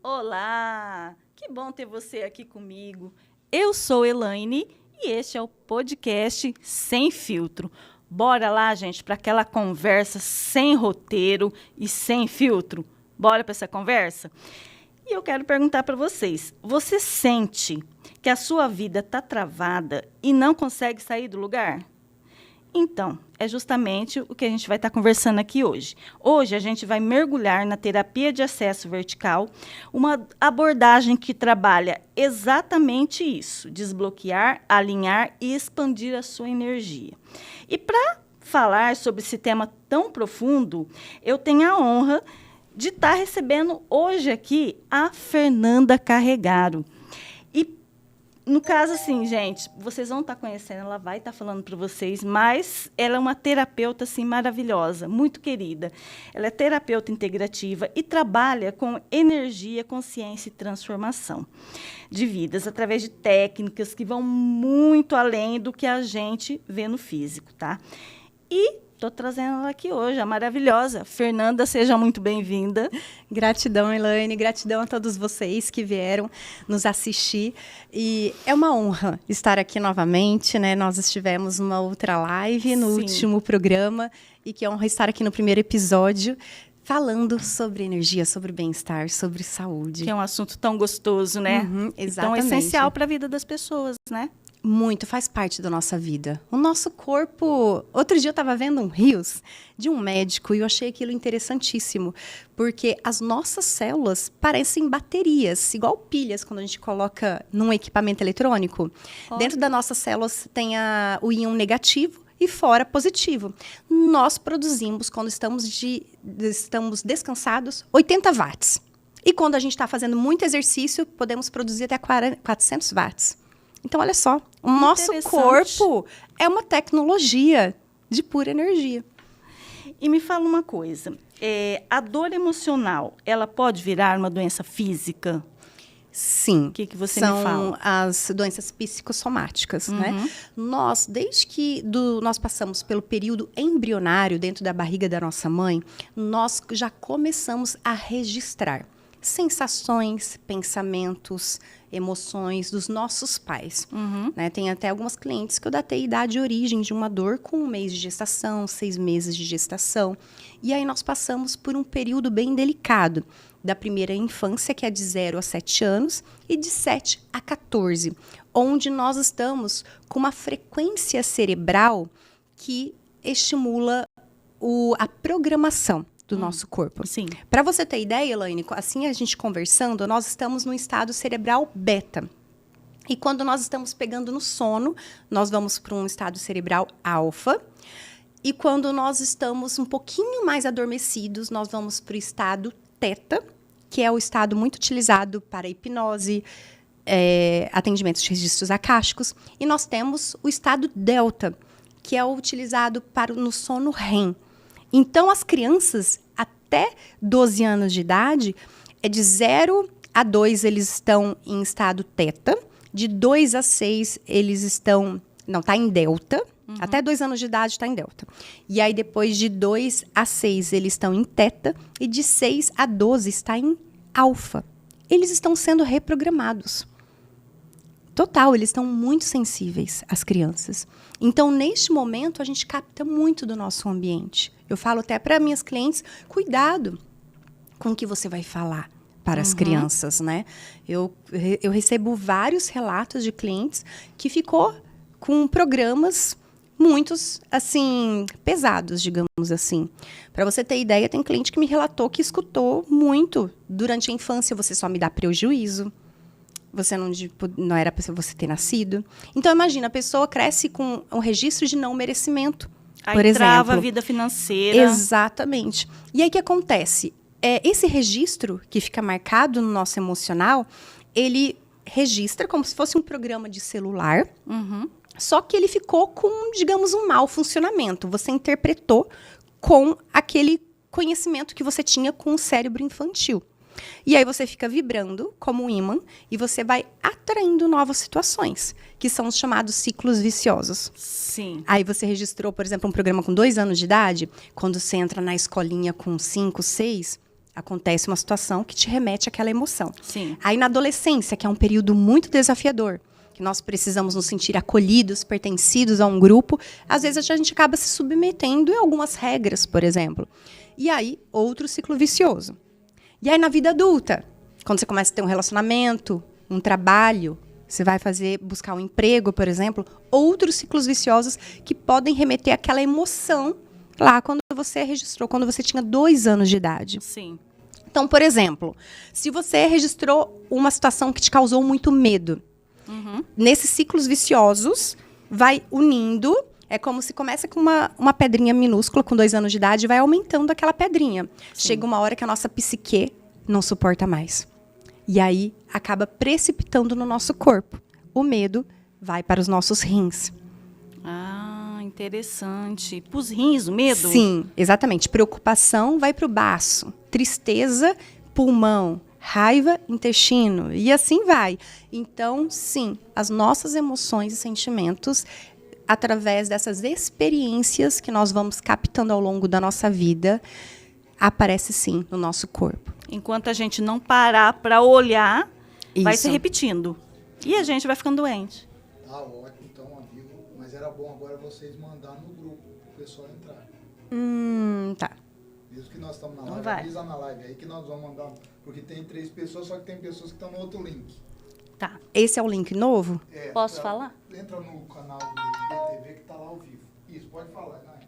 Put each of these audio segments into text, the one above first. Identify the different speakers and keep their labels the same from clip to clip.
Speaker 1: Olá! Que bom ter você aqui comigo. Eu sou Elaine e este é o podcast Sem Filtro. Bora lá, gente, para aquela conversa sem roteiro e sem filtro. Bora para essa conversa? E eu quero perguntar para vocês, você sente que a sua vida está travada e não consegue sair do lugar? Então, é justamente o que a gente vai estar conversando aqui hoje. Hoje a gente vai mergulhar na terapia de acesso vertical, uma abordagem que trabalha exatamente isso, desbloquear, alinhar e expandir a sua energia. E para falar sobre esse tema tão profundo, eu tenho a honra de estar recebendo hoje aqui a Fernanda Carregaro. No caso, assim, gente, vocês vão estar conhecendo, ela vai estar falando para vocês, mas ela é uma terapeuta, assim, maravilhosa, muito querida. Ela é terapeuta integrativa e trabalha com energia, consciência e transformação de vidas, através de técnicas que vão muito além do que a gente vê no físico, tá? E estou trazendo ela aqui hoje, a maravilhosa Fernanda, seja muito bem-vinda.
Speaker 2: Gratidão, Elaine, gratidão a todos vocês que vieram nos assistir. E é uma honra estar aqui novamente, né? Nós estivemos numa outra live, no último programa, e que honra estar aqui no primeiro episódio, falando sobre energia, sobre bem-estar, sobre saúde.
Speaker 1: Que é um assunto tão gostoso, né?
Speaker 2: Exatamente.
Speaker 1: Tão essencial para a vida das pessoas, né?
Speaker 2: Muito, faz parte da nossa vida. O nosso corpo... Outro dia eu estava vendo um Reels de um médico e eu achei aquilo interessantíssimo, porque as nossas células parecem baterias, igual pilhas quando a gente coloca num equipamento eletrônico. Dentro das nossas células tem o íon negativo e fora positivo. Nós produzimos, quando estamos descansados, 80 watts. E quando a gente está fazendo muito exercício, podemos produzir até 400 watts. Então, olha só, o nosso corpo é uma tecnologia de pura energia.
Speaker 1: E me fala uma coisa, a dor emocional, ela pode virar uma doença física?
Speaker 2: Sim.
Speaker 1: O que você me fala?
Speaker 2: São as doenças psicossomáticas, né? Nós, desde que nós passamos pelo período embrionário dentro da barriga da nossa mãe, nós já começamos a registrar sensações, pensamentos, emoções dos nossos pais. Né? Tem até algumas clientes que eu datei idade de origem de uma dor com 1 mês de gestação, 6 meses de gestação. E aí nós passamos por um período bem delicado, da primeira infância, que é de 0 a 7 anos, e de 7 a 14, onde nós estamos com uma frequência cerebral que estimula a programação do nosso corpo.
Speaker 1: Sim.
Speaker 2: Para você ter ideia, Elaine, assim a gente conversando, nós estamos no estado cerebral beta. E quando nós estamos pegando no sono, nós vamos para um estado cerebral alfa. E quando nós estamos um pouquinho mais adormecidos, nós vamos para o estado teta, que é o estado muito utilizado para hipnose, atendimentos de registros acásticos. E nós temos o estado delta, que é o utilizado no sono REM. Então, as crianças até 12 anos de idade, de 0 a 2 eles estão em estado teta, de 2 a 6 eles estão, está em delta, até 2 anos de idade está em delta. E aí, depois de 2 a 6 eles estão em teta, e de 6 a 12 está em alfa. Eles estão sendo reprogramados. Total, eles estão muito sensíveis, as crianças. Então, neste momento, a gente capta muito do nosso ambiente. Eu falo até para minhas clientes, cuidado com o que você vai falar para as crianças, né? Eu recebo vários relatos de clientes que ficou com programas muitos, assim, pesados, digamos assim. Para você ter ideia, tem cliente que me relatou que escutou muito durante a infância, você só me dá prejuízo. Você não era para você ter nascido. Então, imagina, a pessoa cresce com um registro de não merecimento, por exemplo.
Speaker 1: Trava a vida financeira.
Speaker 2: Exatamente. E aí, o que acontece? Esse registro que fica marcado no nosso emocional, ele registra como se fosse um programa de celular, só que ele ficou com, digamos, um mau funcionamento. Você interpretou com aquele conhecimento que você tinha com o cérebro infantil. E aí você fica vibrando como um ímã e você vai atraindo novas situações, que são os chamados ciclos viciosos.
Speaker 1: Sim.
Speaker 2: Aí você registrou, por exemplo, um programa com 2 anos de idade, quando você entra na escolinha com 5, 6, Acontece uma situação que te remete àquela emoção.
Speaker 1: Sim.
Speaker 2: Aí na adolescência, que é um período muito desafiador, que nós precisamos nos sentir acolhidos, pertencidos a um grupo, às vezes a gente acaba se submetendo a algumas regras, por exemplo. E aí, outro ciclo vicioso. E aí na vida adulta, quando você começa a ter um relacionamento, um trabalho, você vai buscar um emprego, por exemplo, outros ciclos viciosos que podem remeter àquela emoção lá quando você registrou, quando você tinha 2 anos de idade.
Speaker 1: Sim.
Speaker 2: Então, por exemplo, se você registrou uma situação que te causou muito medo, nesses ciclos viciosos, vai unindo, é como se começa com uma pedrinha minúscula, com 2 anos de idade, e vai aumentando aquela pedrinha. Sim. Chega uma hora que a nossa psique não suporta mais. E aí, acaba precipitando no nosso corpo. O medo vai para os nossos rins.
Speaker 1: Ah, interessante. Para os rins, o medo?
Speaker 2: Sim, exatamente. Preocupação vai para o baço. Tristeza, pulmão. Raiva, intestino. E assim vai. Então, sim, as nossas emoções e sentimentos, através dessas experiências que nós vamos captando ao longo da nossa vida, aparece sim no nosso corpo.
Speaker 1: Enquanto a gente não parar para olhar, vai
Speaker 2: Isso.
Speaker 1: se repetindo. E a gente vai ficando doente.
Speaker 3: Tá ótimo, então, amigo. Mas era bom agora vocês mandarem no grupo pro pessoal entrar.
Speaker 2: Tá.
Speaker 3: Mesmo que nós estamos na
Speaker 1: Não
Speaker 3: live,
Speaker 1: vai.
Speaker 3: avisa na live aí que nós vamos mandar. Porque tem 3 pessoas, só que tem pessoas que estão no outro link.
Speaker 1: Tá.
Speaker 2: Esse é o link novo?
Speaker 1: Posso falar?
Speaker 3: Entra no canal do BTV que tá lá ao vivo. Isso, pode falar, né?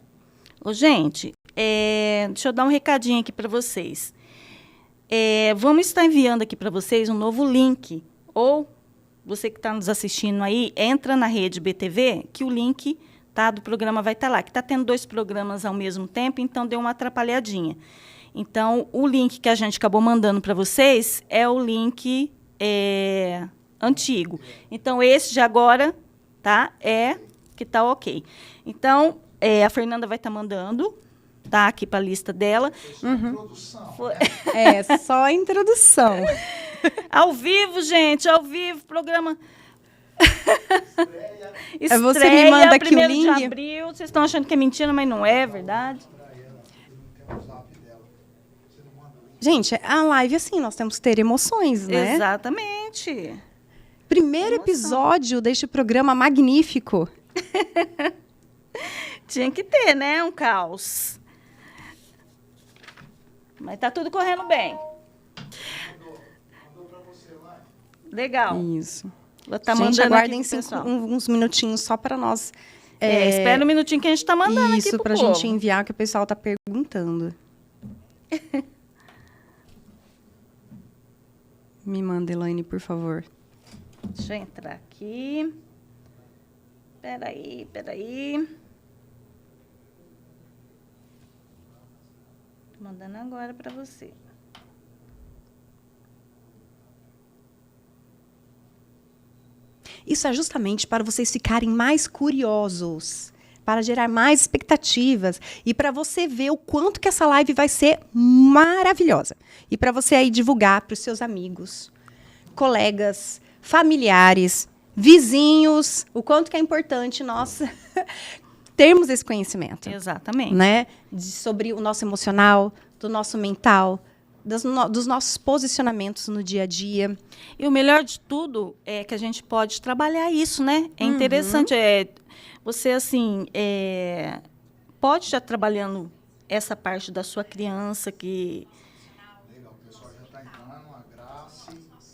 Speaker 1: Ô, gente, deixa eu dar um recadinho aqui para vocês. Vamos estar enviando aqui para vocês um novo link. Ou você que está nos assistindo aí, entra na rede BTV, que o link do programa vai estar lá. Que está tendo 2 programas ao mesmo tempo, então deu uma atrapalhadinha. Então, o link que a gente acabou mandando para vocês é o link antigo. Então, esse de agora que está ok. Então, a Fernanda vai estar mandando, aqui para a lista dela.
Speaker 3: Introdução.
Speaker 2: É só a introdução.
Speaker 1: Ao vivo, gente, ao vivo, programa. Estreia,
Speaker 2: Você me manda aqui o
Speaker 1: 1º
Speaker 2: link?
Speaker 1: de abril. Vocês estão achando que é mentira, mas não é verdade.
Speaker 2: Gente, a live, assim, nós temos que ter emoções, né?
Speaker 1: Exatamente.
Speaker 2: Primeiro episódio deste programa magnífico.
Speaker 1: Tinha que ter, né? Um caos. Mas tá tudo correndo bem. Legal.
Speaker 2: Isso.
Speaker 1: Vou tá
Speaker 2: Gente,
Speaker 1: mandando
Speaker 2: aguardem
Speaker 1: aqui pro pessoal.
Speaker 2: uns minutinhos só para nós.
Speaker 1: Espera um minutinho que a gente tá mandando aqui
Speaker 2: Isso,
Speaker 1: pro
Speaker 2: pra
Speaker 1: povo.
Speaker 2: gente enviar, que o pessoal tá perguntando. Me manda, Elaine, por favor.
Speaker 1: Deixa eu entrar aqui. Peraí. Tô mandando agora para você.
Speaker 2: Isso é justamente para vocês ficarem mais curiosos, para gerar mais expectativas e para você ver o quanto que essa live vai ser maravilhosa. E para você aí divulgar para os seus amigos, colegas, familiares, vizinhos, o quanto que é importante nós termos esse conhecimento.
Speaker 1: Exatamente.
Speaker 2: Né? Sobre o nosso emocional, do nosso mental, dos nossos posicionamentos no dia a dia.
Speaker 1: E o melhor de tudo é que a gente pode trabalhar isso, né? É interessante. Você, assim, pode estar trabalhando essa parte da sua criança que...
Speaker 3: Legal, o pessoal já está entrando, a Graça.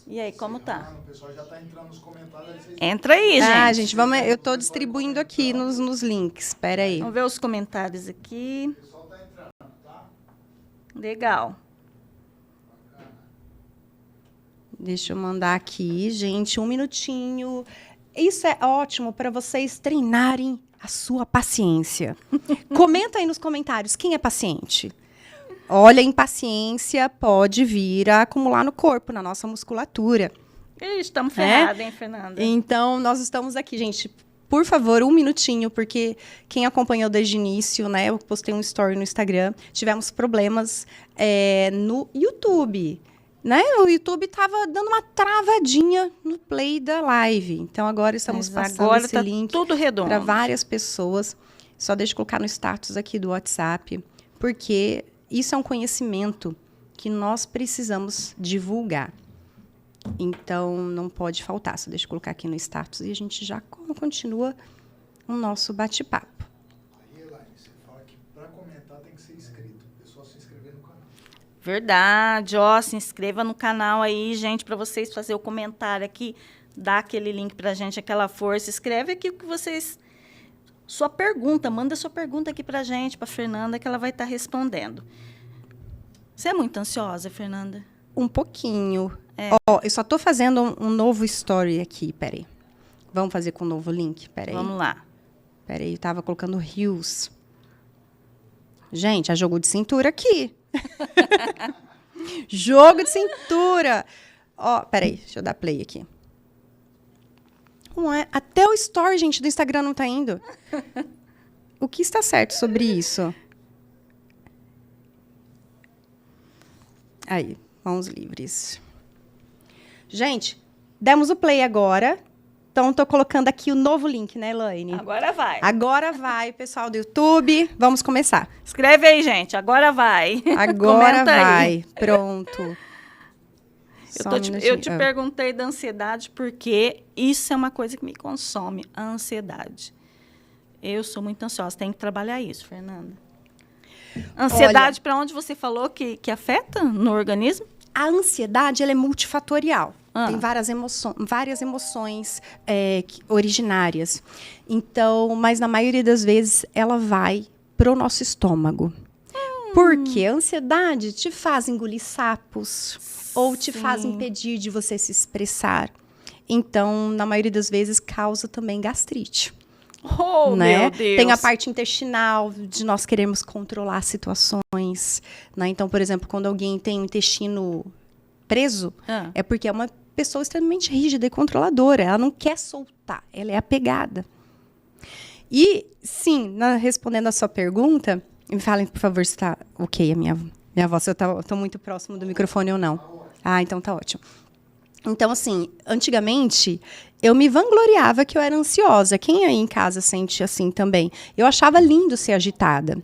Speaker 1: E aí, como tá?
Speaker 3: O pessoal já está entrando nos comentários. Aí vocês...
Speaker 1: Entra aí, gente.
Speaker 2: Vamos, eu estou distribuindo aqui nos links. Espera aí.
Speaker 1: Vamos ver os comentários aqui.
Speaker 3: O pessoal está entrando, tá?
Speaker 1: Legal.
Speaker 2: Deixa eu mandar aqui, gente, um minutinho. Isso é ótimo para vocês treinarem a sua paciência. Comenta aí nos comentários quem é paciente. Olha, impaciência pode vir a acumular no corpo, na nossa musculatura.
Speaker 1: Ih, estamos ferrados, hein, Fernanda?
Speaker 2: Então, nós estamos aqui, gente. Por favor, um minutinho, porque quem acompanhou desde o início, né? Eu postei um story no Instagram. Tivemos problemas no YouTube. Né? O YouTube estava dando uma travadinha no play da live. Então, agora estamos passando
Speaker 1: agora
Speaker 2: esse link
Speaker 1: tudo redondo
Speaker 2: para várias pessoas. Só deixa eu colocar no status aqui do WhatsApp, porque isso é um conhecimento que nós precisamos divulgar. Então, não pode faltar. Só deixa eu colocar aqui no status e a gente já continua o nosso bate-papo.
Speaker 3: Aí, Elaine, você fala que para comentar tem que ser inscrito. O pessoal se inscrever no canal.
Speaker 1: Verdade, ó, se inscreva no canal aí, gente, para vocês fazer o comentário aqui, dá aquele link pra gente, aquela força, escreve aqui o que vocês... Sua pergunta, manda sua pergunta aqui pra gente, pra Fernanda, que ela vai estar respondendo. Você é muito ansiosa, Fernanda?
Speaker 2: Um pouquinho. Ó, eu só tô fazendo um novo story aqui, peraí. Vamos fazer com um novo link? Peraí.
Speaker 1: Vamos lá.
Speaker 2: Peraí, eu tava colocando rios. Gente, é jogo de cintura aqui. Jogo de cintura. Ó, peraí, deixa eu dar play aqui. Ué, até o story, gente, do Instagram não tá indo. O que está certo sobre isso? Aí, mãos livres. Gente, demos o play agora. Então, tô colocando aqui o novo link, né, Elaine?
Speaker 1: Agora vai.
Speaker 2: Agora vai, pessoal do YouTube. Vamos começar.
Speaker 1: Escreve aí, gente. Agora vai.
Speaker 2: Agora
Speaker 1: Comenta
Speaker 2: vai.
Speaker 1: aí.
Speaker 2: Pronto.
Speaker 1: Eu te perguntei da ansiedade porque isso é uma coisa que me consome, a ansiedade. Eu sou muito ansiosa. Tem que trabalhar isso, Fernanda. Ansiedade, para onde você falou que afeta no organismo?
Speaker 2: A ansiedade, ela é multifatorial.
Speaker 1: Ah.
Speaker 2: Tem várias emoções originárias. Então, mas na maioria das vezes, ela vai para o nosso estômago. Porque a ansiedade te faz engolir sapos ou te faz impedir de você se expressar. Então, na maioria das vezes, causa também gastrite.
Speaker 1: Oh,
Speaker 2: né?
Speaker 1: meu Deus.
Speaker 2: Tem a parte intestinal, de nós queremos controlar situações. Né? Então, por exemplo, quando alguém tem o intestino preso, é porque é uma pessoa extremamente rígida e controladora. Ela não quer soltar, ela é apegada. E, sim, respondendo a sua pergunta, me falem, por favor, se está ok a minha voz, se eu estou muito próximo do microfone ou não. Ah, então tá ótimo. Então, assim, antigamente, eu me vangloriava que eu era ansiosa. Quem aí em casa sente assim também? Eu achava lindo ser agitada.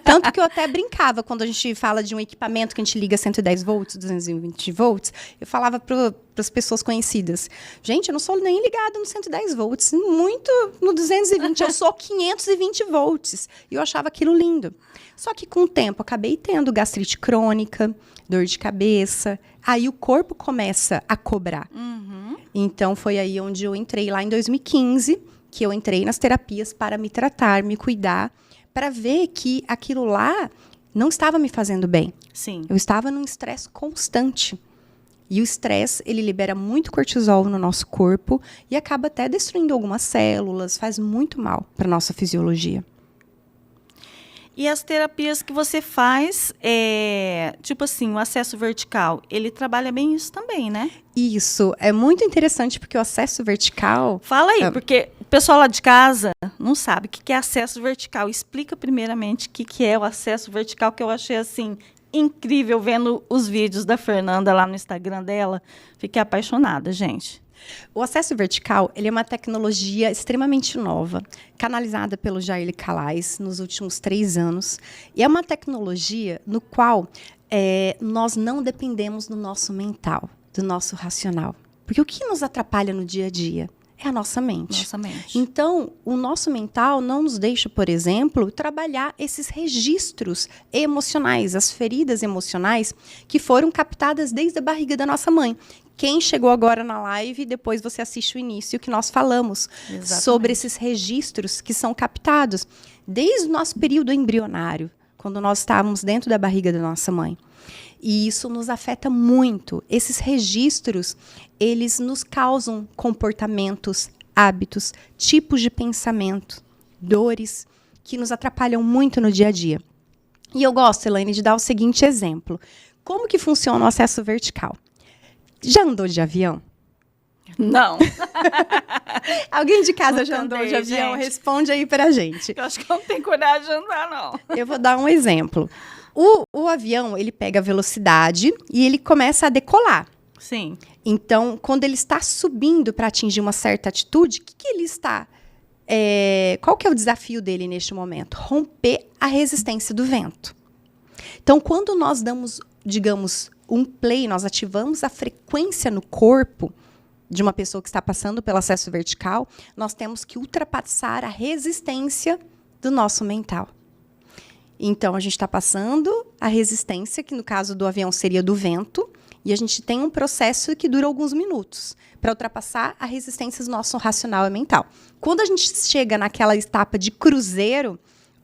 Speaker 2: Tanto que eu até brincava quando a gente fala de um equipamento que a gente liga 110 volts, 220 volts. Eu falava para as pessoas conhecidas. Gente, eu não sou nem ligada no 110 volts, muito no 220. Eu sou 520 volts. E eu achava aquilo lindo. Só que com o tempo, acabei tendo gastrite crônica, dor de cabeça. Aí o corpo começa a cobrar. Então, foi aí onde eu entrei, lá em 2015, que eu entrei nas terapias para me tratar, me cuidar, para ver que aquilo lá não estava me fazendo bem.
Speaker 1: Sim.
Speaker 2: Eu estava num estresse constante. E o estresse, ele libera muito cortisol no nosso corpo e acaba até destruindo algumas células, faz muito mal para a nossa fisiologia.
Speaker 1: E as terapias que você faz, tipo assim, o acesso vertical, ele trabalha bem isso também, né?
Speaker 2: Isso, é muito interessante porque o acesso vertical...
Speaker 1: Fala aí, porque o pessoal lá de casa não sabe o que é acesso vertical. Explica primeiramente o que é o acesso vertical, que eu achei, assim, incrível vendo os vídeos da Fernanda lá no Instagram dela. Fiquei apaixonada, gente.
Speaker 2: O acesso vertical, ele é uma tecnologia extremamente nova, canalizada pelo Jair Calais nos últimos 3 anos. E é uma tecnologia no qual nós não dependemos do nosso mental, do nosso racional. Porque o que nos atrapalha no dia a dia é a nossa mente.
Speaker 1: Nossa mente.
Speaker 2: Então, o nosso mental não nos deixa, por exemplo, trabalhar esses registros emocionais, as feridas emocionais que foram captadas desde a barriga da nossa mãe. Quem chegou agora na live, depois você assiste o início que nós falamos sobre esses registros que são captados desde o nosso período embrionário, quando nós estávamos dentro da barriga da nossa mãe. E isso nos afeta muito. Esses registros, eles nos causam comportamentos, hábitos, tipos de pensamento, dores, que nos atrapalham muito no dia a dia. E eu gosto, Elaine, de dar o seguinte exemplo. Como que funciona o acesso vertical? Já andou de avião?
Speaker 1: Não.
Speaker 2: Alguém de casa já andou de avião?
Speaker 1: Gente.
Speaker 2: Responde aí pra gente.
Speaker 1: Eu acho que eu não tenho coragem de andar, não.
Speaker 2: Eu vou dar um exemplo. O avião, ele pega a velocidade e ele começa a decolar.
Speaker 1: Sim.
Speaker 2: Então, quando ele está subindo para atingir uma certa altitude, o que ele está... qual que é o desafio dele neste momento? Romper a resistência do vento. Então, quando nós damos digamos, um play, nós ativamos a frequência no corpo de uma pessoa que está passando pelo acesso vertical, nós temos que ultrapassar a resistência do nosso mental. Então, a gente está passando a resistência, que no caso do avião seria do vento, e a gente tem um processo que dura alguns minutos para ultrapassar a resistência do nosso racional e mental. Quando a gente chega naquela etapa de cruzeiro,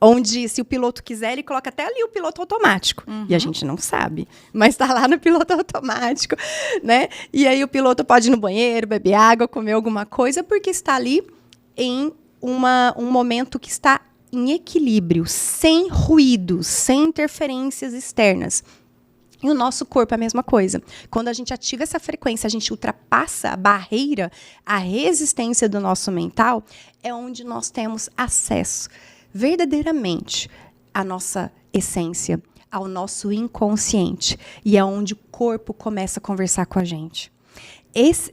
Speaker 2: onde, se o piloto quiser, ele coloca até ali o piloto automático. E a gente não sabe, mas está lá no piloto automático, né? E aí o piloto pode ir no banheiro, beber água, comer alguma coisa, porque está ali em um momento que está em equilíbrio, sem ruído, sem interferências externas. E o nosso corpo é a mesma coisa. Quando a gente ativa essa frequência, a gente ultrapassa a barreira, a resistência do nosso mental, é onde nós temos acesso verdadeiramente à nossa essência, ao nosso inconsciente. E é onde o corpo começa a conversar com a gente.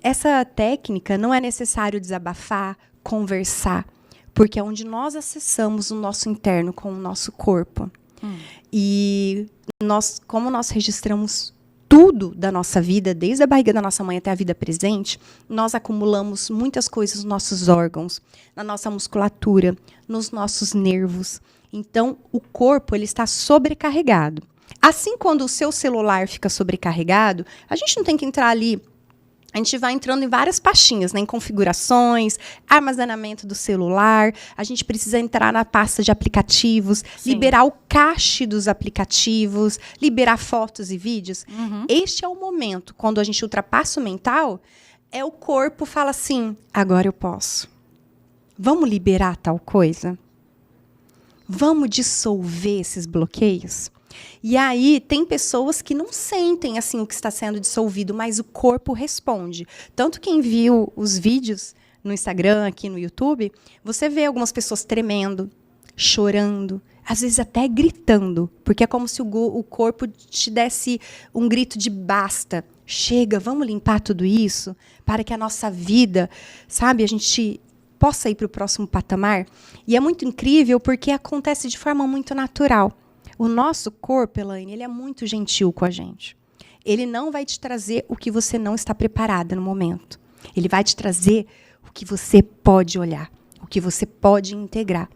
Speaker 2: Essa técnica não é necessário desabafar, conversar, porque é onde nós acessamos o nosso interno com o nosso corpo. E como nós registramos tudo da nossa vida, desde a barriga da nossa mãe até a vida presente, nós acumulamos muitas coisas nos nossos órgãos, na nossa musculatura, nos nossos nervos. Então, o corpo ele está sobrecarregado. Assim, quando o seu celular fica sobrecarregado, a gente não tem que entrar ali. A gente vai entrando em várias pastinhas, né, em configurações, armazenamento do celular. A gente precisa entrar na pasta de aplicativos, liberar o cache dos aplicativos, liberar fotos e vídeos. Este é o momento, quando a gente ultrapassa o mental, é o corpo fala assim, agora eu posso. Vamos liberar tal coisa? Vamos dissolver esses bloqueios? E aí, tem pessoas que não sentem assim o que está sendo dissolvido, mas o corpo responde. Tanto quem viu os vídeos no Instagram, aqui no YouTube, você vê algumas pessoas tremendo, chorando, às vezes até gritando, porque é como se o corpo te desse um grito de basta. Chega, vamos limpar tudo isso, para que a nossa vida, sabe, a gente possa ir para o próximo patamar. E é muito incrível, porque acontece de forma muito natural. O nosso corpo, Elaine, ele é muito gentil com a gente. Ele não vai te trazer o que você não está preparada no momento. Ele vai te trazer o que você pode olhar, o que você pode integrar,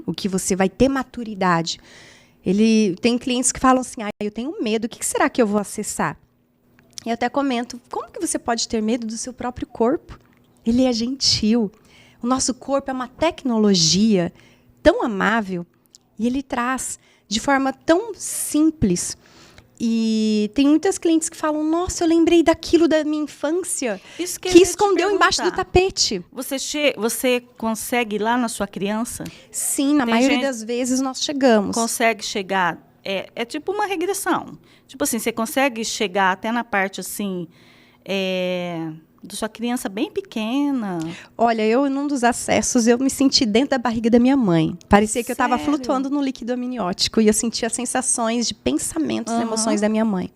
Speaker 2: o que você vai ter maturidade. Ele tem clientes que falam assim, eu tenho medo, o que será que eu vou acessar? E eu até comento, como que você pode ter medo do seu próprio corpo? Ele é gentil. O nosso corpo é uma tecnologia tão amável e ele traz de forma tão simples. E tem muitas clientes que falam, nossa, eu lembrei daquilo da minha infância, que escondeu embaixo do tapete.
Speaker 1: Você consegue ir lá na sua criança?
Speaker 2: Sim, na maioria das vezes nós chegamos.
Speaker 1: Consegue chegar, é tipo uma regressão. Tipo assim, você consegue chegar até na parte assim, da sua criança bem pequena.
Speaker 2: Olha, num dos acessos, eu me senti dentro da barriga da minha mãe. Parecia que eu estava
Speaker 1: Sério?
Speaker 2: flutuando no líquido amniótico e eu sentia sensações de pensamentos e emoções da minha mãe.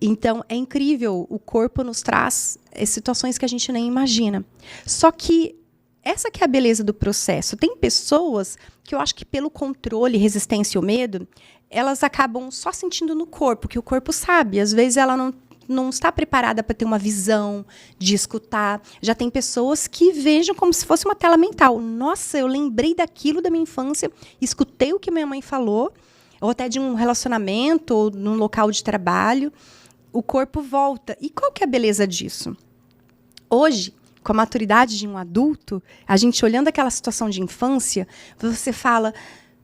Speaker 2: Então, é incrível. O corpo nos traz situações que a gente nem imagina. Só que essa que é a beleza do processo. Tem pessoas que eu acho que pelo controle, resistência ou medo, elas acabam só sentindo no corpo, que o corpo sabe. Às vezes ela não está preparada para ter uma visão, de escutar. Já tem pessoas que vejam como se fosse uma tela mental. Nossa, eu lembrei daquilo da minha infância, escutei o que minha mãe falou, ou até de um relacionamento, ou num local de trabalho. O corpo volta. E qual que é a beleza disso? Hoje, com a maturidade de um adulto, a gente olhando aquela situação de infância, você fala,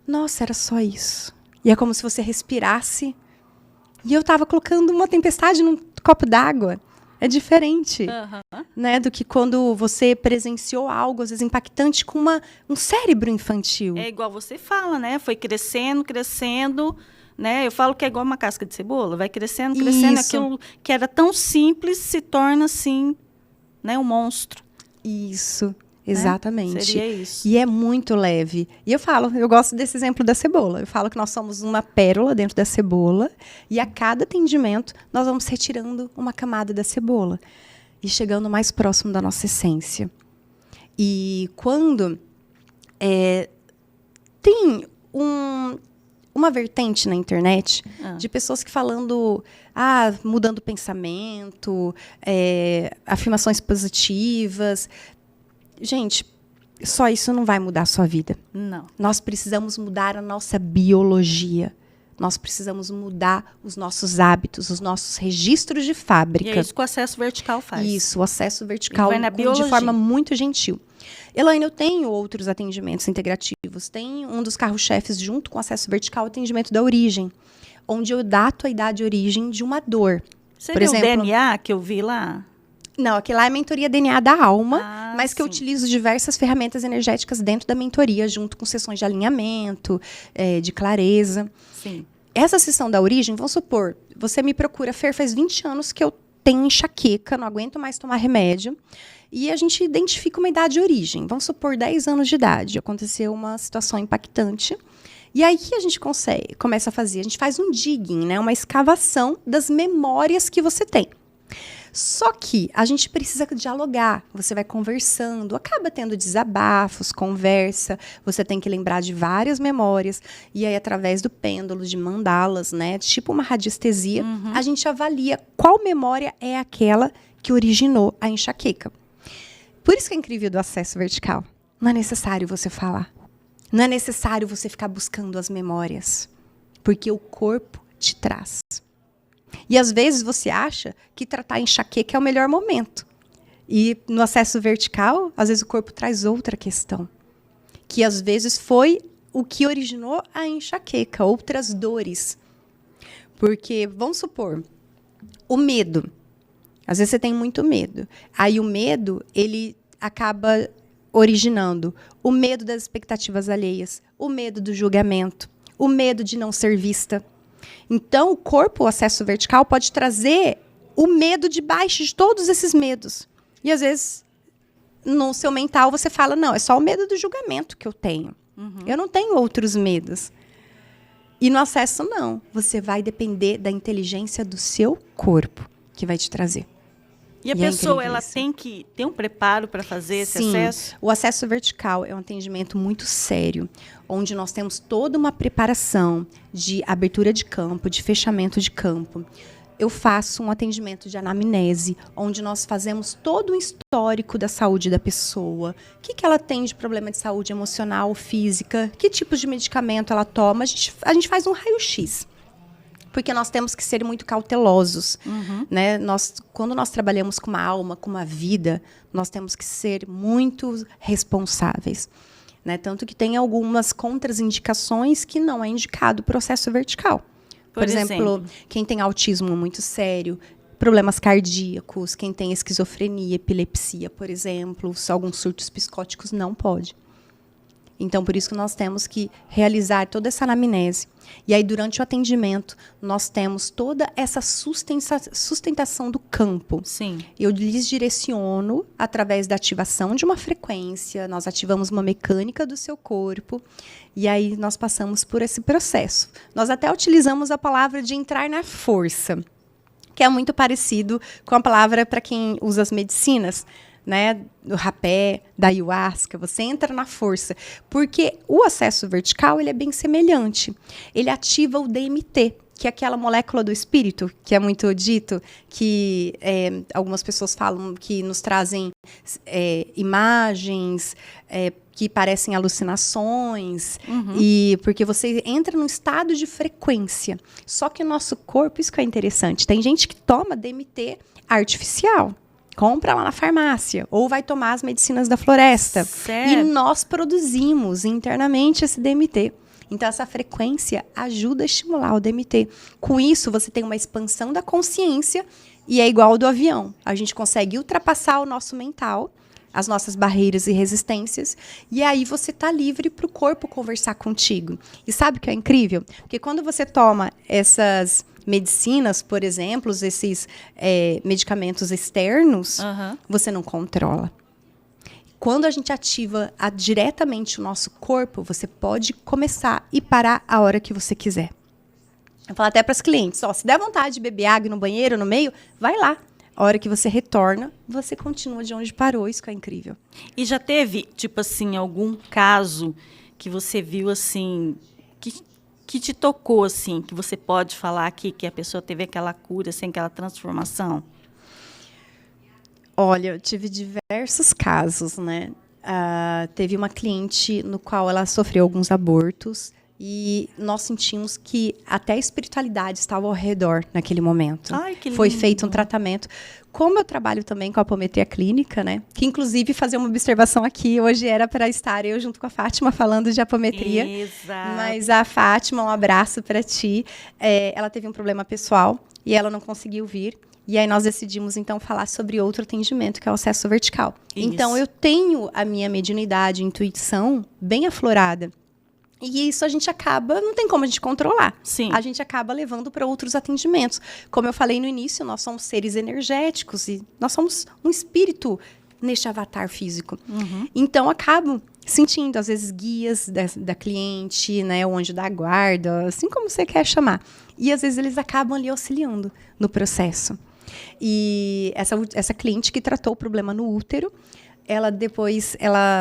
Speaker 2: nossa, era só isso. E é como se você respirasse. E eu estava colocando uma tempestade num copo d'água. É diferente, né, do que quando você presenciou algo, às vezes, impactante com um cérebro infantil.
Speaker 1: É igual você fala, né? Foi crescendo, né? Eu falo que é igual uma casca de cebola. Vai crescendo.
Speaker 2: Isso.
Speaker 1: Aquilo que era tão simples se torna, assim, né, um monstro.
Speaker 2: Isso. Exatamente.
Speaker 1: Seria isso.
Speaker 2: E é muito leve. E eu gosto desse exemplo da cebola. Eu falo que nós somos uma pérola dentro da cebola e a cada atendimento nós vamos retirando uma camada da cebola e chegando mais próximo da nossa essência. E quando tem uma vertente na internet de pessoas que falando, mudando o pensamento, afirmações positivas. Gente, só isso não vai mudar a sua vida.
Speaker 1: Não.
Speaker 2: Nós precisamos mudar a nossa biologia. Nós precisamos mudar os nossos hábitos, os nossos registros de fábrica.
Speaker 1: E é isso que o acesso vertical faz.
Speaker 2: Isso, o acesso vertical
Speaker 1: de
Speaker 2: forma muito gentil. Elaine, eu tenho outros atendimentos integrativos. Tem um dos carros-chefes junto com o acesso vertical, o atendimento da origem, onde eu dato a idade de origem de uma dor.
Speaker 1: Seria por exemplo, o DNA que eu vi lá?
Speaker 2: Não, aquilo lá é a mentoria DNA da alma, mas que eu
Speaker 1: sim.
Speaker 2: utilizo diversas ferramentas energéticas dentro da mentoria, junto com sessões de alinhamento, de clareza.
Speaker 1: Sim.
Speaker 2: Essa sessão da origem, vamos supor, você me procura, Fer, faz 20 anos que eu tenho enxaqueca, não aguento mais tomar remédio, e a gente identifica uma idade de origem. Vamos supor, 10 anos de idade, aconteceu uma situação impactante. E aí que a gente começa a fazer? A gente faz um digging, né, uma escavação das memórias que você tem. Só que a gente precisa dialogar, você vai conversando, acaba tendo desabafos, conversa, você tem que lembrar de várias memórias, e aí através do pêndulo, de mandalas, né, tipo uma radiestesia, a gente avalia qual memória é aquela que originou a enxaqueca. Por isso que é incrível do acesso vertical. Não é necessário você falar, não é necessário você ficar buscando as memórias, porque o corpo te traz. E às vezes você acha que tratar enxaqueca é o melhor momento. E no acesso vertical, às vezes o corpo traz outra questão. Que às vezes foi o que originou a enxaqueca, outras dores. Porque, vamos supor, o medo. Às vezes você tem muito medo. Aí o medo, ele acaba originando o medo das expectativas alheias, o medo do julgamento, o medo de não ser vista. Então, o corpo, o acesso vertical, pode trazer o medo de baixo de todos esses medos. E, às vezes, no seu mental, você fala, não, é só o medo do julgamento que eu tenho. Eu não tenho outros medos. E no acesso, não. Você vai depender da inteligência do seu corpo, que vai te trazer.
Speaker 1: E a pessoa, ela tem que ter um preparo para fazer esse acesso?
Speaker 2: O acesso vertical é um atendimento muito sério, onde nós temos toda uma preparação de abertura de campo, de fechamento de campo. Eu faço um atendimento de anamnese, onde nós fazemos todo o histórico da saúde da pessoa. O que ela tem de problema de saúde emocional, física, que tipos de medicamento ela toma. A gente faz um raio-x. Porque nós temos que ser muito cautelosos, né? Quando nós trabalhamos com uma alma, com uma vida, nós temos que ser muito responsáveis, né? Tanto que tem algumas contraindicações que não é indicado o processo vertical. Por exemplo, quem tem autismo muito sério, problemas cardíacos, quem tem esquizofrenia, epilepsia, por exemplo, alguns surtos psicóticos, não pode. Então, por isso que nós temos que realizar toda essa anamnese. E aí, durante o atendimento, nós temos toda essa sustentação do campo.
Speaker 1: Sim.
Speaker 2: Eu lhes direciono através da ativação de uma frequência, nós ativamos uma mecânica do seu corpo, e aí nós passamos por esse processo. Nós até utilizamos a palavra de entrar na força, que é muito parecido com a palavra para quem usa as medicinas, né, do rapé, da ayahuasca, você entra na força. Porque o acesso vertical, ele é bem semelhante. Ele ativa o DMT, que é aquela molécula do espírito, que é muito dito, que algumas pessoas falam que nos trazem imagens, que parecem alucinações, e porque você entra num estado de frequência. Só que o nosso corpo, isso que é interessante, tem gente que toma DMT artificial. Compra lá na farmácia, ou vai tomar as medicinas da floresta.
Speaker 1: Certo.
Speaker 2: E nós produzimos internamente esse DMT. Então, essa frequência ajuda a estimular o DMT. Com isso, você tem uma expansão da consciência e é igual ao do avião. A gente consegue ultrapassar o nosso mental, as nossas barreiras e resistências, e aí você está livre para o corpo conversar contigo. E sabe o que é incrível? Porque quando você toma essas medicinas, por exemplo, esses medicamentos externos, você não controla. Quando a gente ativa diretamente o nosso corpo, você pode começar e parar a hora que você quiser. Eu falo até para as clientes, se der vontade de beber água no banheiro, no meio, vai lá. A hora que você retorna, você continua de onde parou. Isso que é incrível.
Speaker 1: E já teve, tipo assim, algum caso que você viu, assim, que que te tocou, assim, que você pode falar aqui que a pessoa teve aquela cura, assim, aquela transformação?
Speaker 2: Olha, eu tive diversos casos, né? Teve uma cliente no qual ela sofreu alguns abortos e nós sentimos que até a espiritualidade estava ao redor naquele momento.
Speaker 1: Ai, que lindo.
Speaker 2: Foi feito um tratamento. Como eu trabalho também com a apometria clínica, né? Que inclusive fazer uma observação aqui, hoje era para estar eu junto com a Fátima falando de apometria.
Speaker 1: Exato.
Speaker 2: Mas a Fátima, um abraço para ti. Ela teve um problema pessoal e ela não conseguiu vir. E aí nós decidimos, então, falar sobre outro atendimento, que é o acesso vertical.
Speaker 1: Isso.
Speaker 2: Então, eu tenho a minha mediunidade, intuição bem aflorada. E isso a gente acaba, não tem como a gente controlar.
Speaker 1: Sim.
Speaker 2: A gente acaba levando para outros atendimentos. Como eu falei no início, nós somos seres energéticos e nós somos um espírito neste avatar físico.
Speaker 1: Uhum.
Speaker 2: Então, acabo sentindo, às vezes, guias da cliente, né, o anjo da guarda, assim como você quer chamar. E, às vezes, eles acabam ali auxiliando no processo. E essa cliente que tratou o problema no útero, ela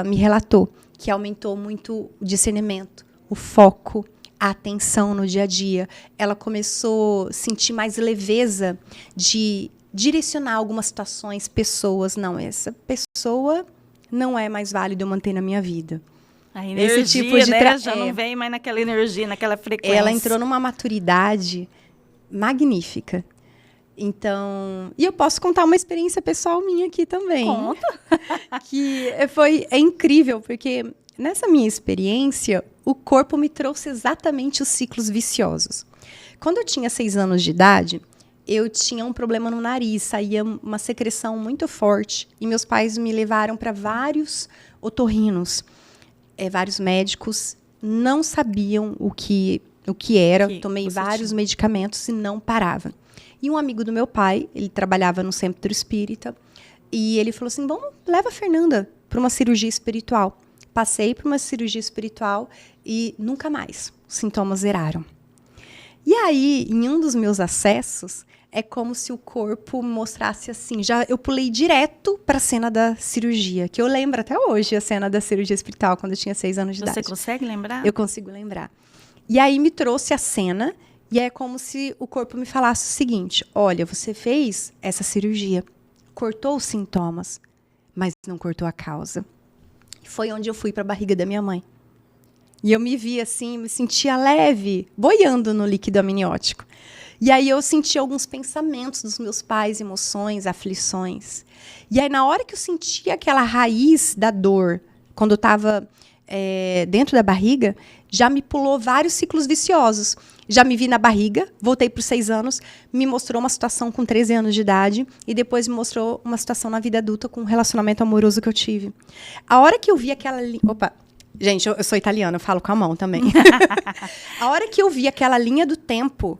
Speaker 2: me relatou que aumentou muito o discernimento, o foco, a atenção no dia a dia. Ela começou a sentir mais leveza de direcionar algumas situações, pessoas. Não, essa pessoa não é mais válido eu manter na minha vida.
Speaker 1: A energia,
Speaker 2: esse tipo de
Speaker 1: né, já não vem mais naquela energia, naquela frequência.
Speaker 2: Ela entrou numa maturidade magnífica. Então, e eu posso contar uma experiência pessoal minha aqui também.
Speaker 1: Conta.
Speaker 2: Que é incrível, porque nessa minha experiência, o corpo me trouxe exatamente os ciclos viciosos. Quando eu tinha 6 anos de idade, eu tinha um problema no nariz, saía uma secreção muito forte. E meus pais me levaram para vários otorrinos, vários médicos, não sabiam o que era. Tomei vários medicamentos e não parava. E um amigo do meu pai, ele trabalhava no centro espírita, e ele falou assim, leva a Fernanda para uma cirurgia espiritual. Passei por uma cirurgia espiritual e nunca mais os sintomas zeraram. E aí, em um dos meus acessos, é como se o corpo mostrasse assim, eu pulei direto para a cena da cirurgia, que eu lembro até hoje a cena da cirurgia espiritual, quando eu tinha 6 anos de idade.
Speaker 1: Você consegue lembrar?
Speaker 2: Eu consigo lembrar. E aí me trouxe a cena. E é como se o corpo me falasse o seguinte, olha, você fez essa cirurgia, cortou os sintomas, mas não cortou a causa. Foi onde eu fui para a barriga da minha mãe. E eu me vi assim, me sentia leve, boiando no líquido amniótico. E aí eu senti alguns pensamentos dos meus pais, emoções, aflições. E aí na hora que eu senti aquela raiz da dor, quando eu estava dentro da barriga, já me pulou vários ciclos viciosos. Já me vi na barriga, voltei para os 6 anos, me mostrou uma situação com 13 anos de idade e depois me mostrou uma situação na vida adulta com um relacionamento amoroso que eu tive. A hora que eu vi aquela... Opa, gente, eu sou italiana, eu falo com a mão também. A hora que eu vi aquela linha do tempo,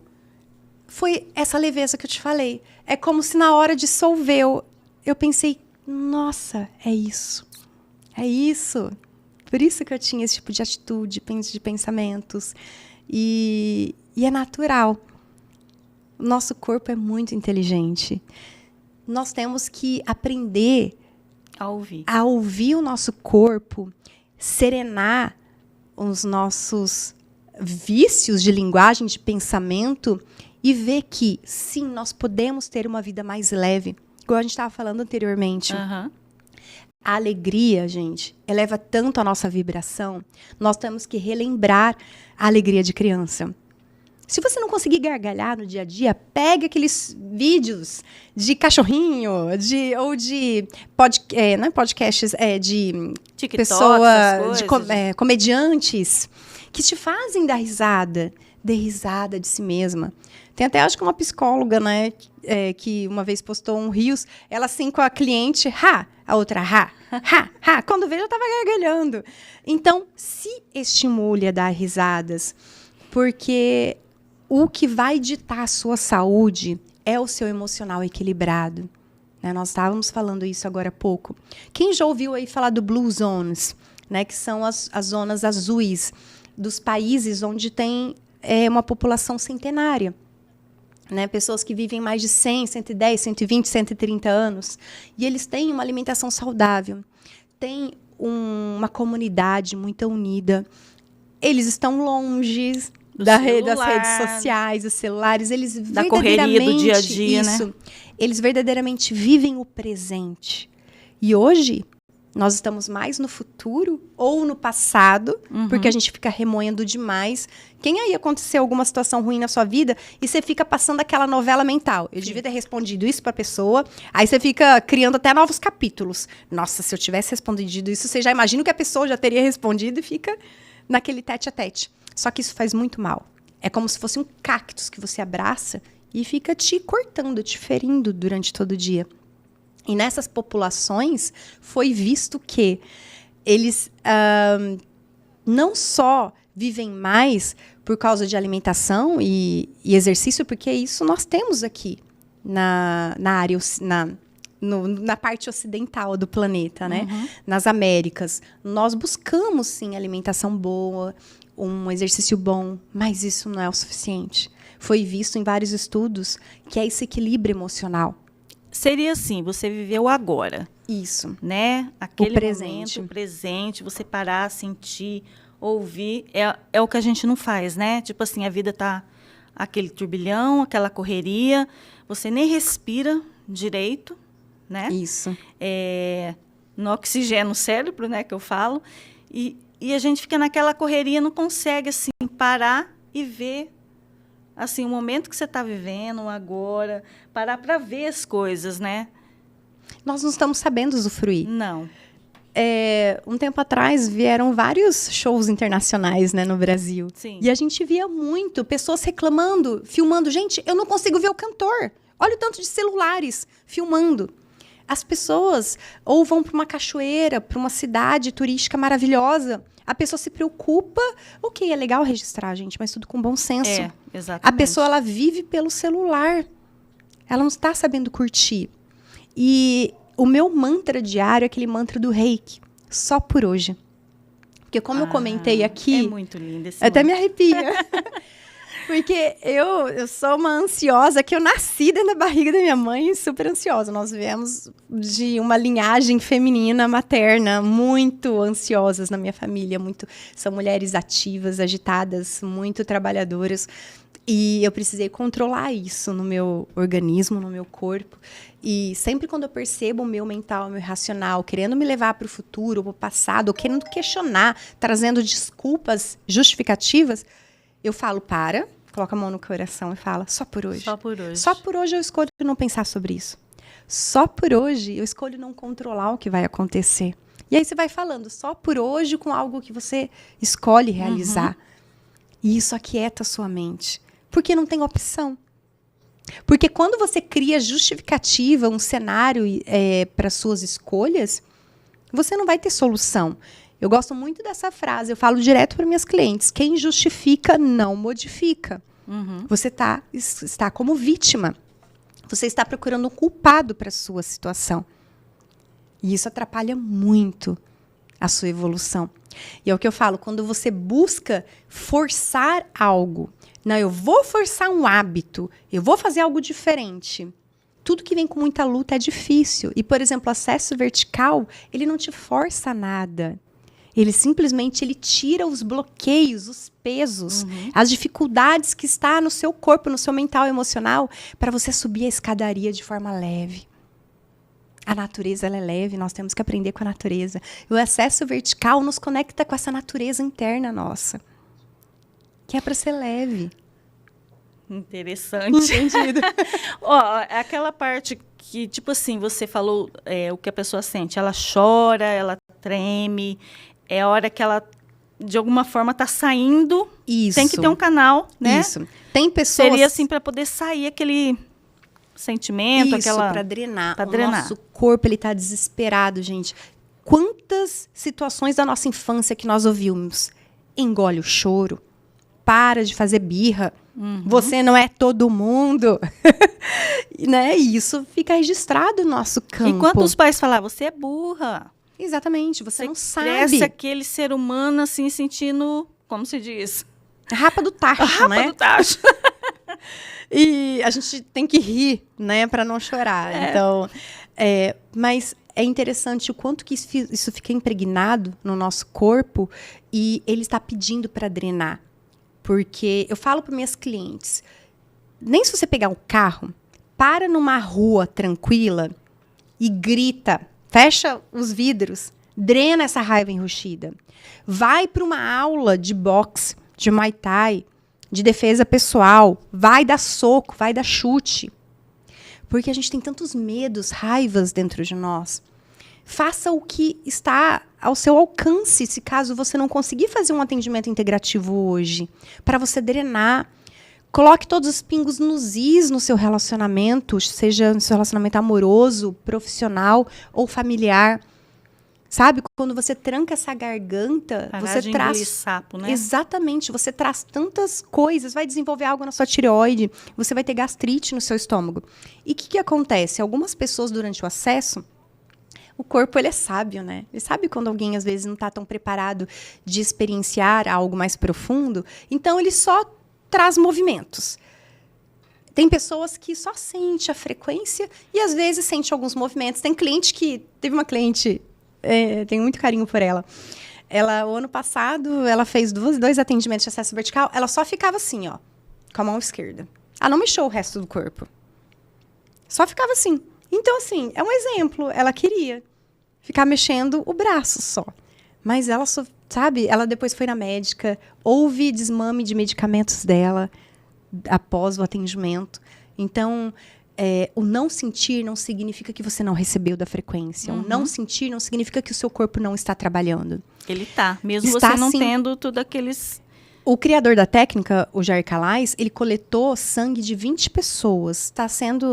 Speaker 2: foi essa leveza que eu te falei. É como se na hora dissolveu, eu pensei, nossa, é isso. É isso. Por isso que eu tinha esse tipo de atitude, de pensamentos. E é natural. O nosso corpo é muito inteligente. Nós temos que aprender a ouvir o nosso corpo, serenar os nossos vícios de linguagem, de pensamento e ver que, sim, nós podemos ter uma vida mais leve, igual a gente estava falando anteriormente.
Speaker 1: Uhum.
Speaker 2: A alegria, gente, eleva tanto a nossa vibração. Nós temos que relembrar a alegria de criança. Se você não conseguir gargalhar no dia a dia, pegue aqueles vídeos de cachorrinho, ou de não é podcasts, de
Speaker 1: TikTok,
Speaker 2: pessoas, comediantes, que te fazem dar risada. Dê risada de si mesma. Tem até, acho que uma psicóloga, né, que uma vez postou um rios, ela assim com a cliente, a outra, quando veio, eu estava gargalhando. Então, se estimule a dar risadas, porque o que vai ditar a sua saúde é o seu emocional equilibrado. Né? Nós estávamos falando isso agora há pouco. Quem já ouviu aí falar do Blue Zones, né, que são as zonas azuis dos países onde tem uma população centenária? Né, pessoas que vivem mais de 100, 110, 120, 130 anos. E eles têm uma alimentação saudável. Tem uma comunidade muito unida. Eles estão longe, das redes sociais, dos celulares, eles
Speaker 1: da correria do dia a dia,
Speaker 2: isso,
Speaker 1: né?
Speaker 2: Eles verdadeiramente vivem o presente. E hoje, nós estamos mais no futuro ou no passado, porque a gente fica remoendo demais. Quem aí aconteceu alguma situação ruim na sua vida e você fica passando aquela novela mental? Eu devia ter respondido isso pra pessoa. Aí você fica criando até novos capítulos. Nossa, se eu tivesse respondido isso, você já imagina que a pessoa já teria respondido e fica naquele tete a tete. Só que isso faz muito mal. É como se fosse um cactus que você abraça e fica te cortando, te ferindo durante todo o dia. E nessas populações foi visto que eles não só vivem mais por causa de alimentação e exercício, porque isso nós temos aqui na área, na parte ocidental do planeta, né? Nas Américas. Nós buscamos, sim, alimentação boa, um exercício bom, mas isso não é o suficiente. Foi visto em vários estudos que é esse equilíbrio emocional.
Speaker 1: Seria assim, você viveu agora.
Speaker 2: Isso.
Speaker 1: Né? Aquele
Speaker 2: presente.
Speaker 1: momento, o presente, você parar, sentir, ouvir, é o que a gente não faz, né? Tipo assim, a vida tá aquele turbilhão, aquela correria, você nem respira direito, né?
Speaker 2: Isso.
Speaker 1: No oxigênio no cérebro, né, que eu falo, e a gente fica naquela correria, não consegue, assim, parar e ver assim, o momento que você está vivendo agora, parar para ver as coisas, né?
Speaker 2: Nós não estamos sabendo usufruir.
Speaker 1: Não.
Speaker 2: Um tempo atrás, vieram vários shows internacionais, né, no Brasil.
Speaker 1: Sim.
Speaker 2: E a gente via muito pessoas reclamando, filmando. Gente, eu não consigo ver o cantor. Olha o tanto de celulares filmando. As pessoas ou vão para uma cachoeira, para uma cidade turística maravilhosa. A pessoa se preocupa. Ok, é legal registrar, gente, mas tudo com bom senso.
Speaker 1: Exatamente.
Speaker 2: A pessoa, ela vive pelo celular. Ela não está sabendo curtir. E o meu mantra diário é aquele mantra do Reiki. Só por hoje. Porque como eu comentei aqui...
Speaker 1: É muito lindo esse
Speaker 2: até
Speaker 1: mantra.
Speaker 2: me arrepia. Porque eu sou uma ansiosa, que eu nasci dentro da barriga da minha mãe super ansiosa. Nós viemos de uma linhagem feminina, materna, muito ansiosas na minha família. São mulheres ativas, agitadas, muito trabalhadoras. E eu precisei controlar isso no meu organismo, no meu corpo. E sempre quando eu percebo o meu mental, o meu racional, querendo me levar para o futuro, para o passado, ou querendo questionar, trazendo desculpas justificativas, eu falo, coloca a mão no coração e fala, só por hoje.
Speaker 1: Só por hoje.
Speaker 2: Só por hoje eu escolho não pensar sobre isso. Só por hoje eu escolho não controlar o que vai acontecer. E aí você vai falando, só por hoje com algo que você escolhe realizar. E isso aquieta a sua mente. Porque não tem opção. Porque quando você cria justificativa, um cenário para suas escolhas, você não vai ter solução. Eu gosto muito dessa frase, eu falo direto para minhas clientes. Quem justifica, não modifica. Você está como vítima. Você está procurando um culpado para a sua situação. E isso atrapalha muito a sua evolução. E é o que eu falo, quando você busca forçar algo, não, eu vou forçar um hábito, eu vou fazer algo diferente. Tudo que vem com muita luta é difícil. E, por exemplo, o acesso vertical, ele não te força nada. Ele simplesmente tira os bloqueios, os pesos, as dificuldades que está no seu corpo, no seu mental e emocional, para você subir a escadaria de forma leve. A natureza ela é leve, nós temos que aprender com a natureza. O acesso vertical nos conecta com essa natureza interna nossa, que é para ser leve.
Speaker 1: Interessante.
Speaker 2: Entendido.
Speaker 1: Aquela parte que, tipo assim, você falou o que a pessoa sente. Ela chora, ela treme. É a hora que ela, de alguma forma, está saindo.
Speaker 2: Isso.
Speaker 1: Tem que ter um canal, né?
Speaker 2: Isso. Tem pessoas...
Speaker 1: Seria assim, para poder sair aquele sentimento,
Speaker 2: isso,
Speaker 1: aquela...
Speaker 2: para drenar.
Speaker 1: Pra drenar.
Speaker 2: Nosso corpo, ele está desesperado, gente. Quantas situações da nossa infância que nós ouvimos? Engole o choro. Para de fazer birra. Você não é todo mundo. Né? E isso fica registrado no nosso campo.
Speaker 1: Enquanto os pais falavam, você é burra.
Speaker 2: Exatamente, você não sabe.
Speaker 1: Cresce aquele ser humano assim, sentindo, como se diz?
Speaker 2: Rapa do tacho,
Speaker 1: Rapa
Speaker 2: né?
Speaker 1: do tacho.
Speaker 2: E a gente tem que rir, né, para não chorar. Então, mas é interessante o quanto que isso fica impregnado no nosso corpo e ele está pedindo para drenar. Porque eu falo para minhas clientes, nem se você pegar um carro, para numa rua tranquila e grita, fecha os vidros, drena essa raiva enrustida. Vai para uma aula de boxe, de Muay Thai, de defesa pessoal, vai dar soco, vai dar chute. Porque a gente tem tantos medos, raivas dentro de nós. Faça o que está ao seu alcance, se caso você não conseguir fazer um atendimento integrativo hoje, para você drenar. Coloque todos os pingos nos is no seu relacionamento, seja no seu relacionamento amoroso, profissional ou familiar. Sabe? Quando você tranca essa garganta, você traz...
Speaker 1: sapo, né?
Speaker 2: Exatamente. Você traz tantas coisas, vai desenvolver algo na sua tireoide, você vai ter gastrite no seu estômago. E o que acontece? Algumas pessoas, durante o acesso, o corpo, ele é sábio, né? Ele sabe quando alguém, às vezes, não está tão preparado de experienciar algo mais profundo. Então, ele só traz movimentos. Tem pessoas que só sente a frequência e, às vezes, sente alguns movimentos. Tem cliente que... Teve uma cliente... tenho muito carinho por ela. Ela, o ano passado, ela fez dois atendimentos de acesso vertical. Ela só ficava assim, ó, com a mão esquerda. Ela não mexeu o resto do corpo. Só ficava assim. Então, assim, é um exemplo. Ela queria ficar mexendo o braço só. Mas ela, sabe, ela depois foi na médica, houve desmame de medicamentos dela após o atendimento. Então... o não sentir não significa que você não recebeu da frequência. O não sentir não significa que o seu corpo não está trabalhando.
Speaker 1: Ele está, mesmo
Speaker 2: Está,
Speaker 1: você não
Speaker 2: sim.
Speaker 1: tendo tudo aqueles...
Speaker 2: O criador da técnica, o Jair Calais, ele coletou sangue de 20 pessoas.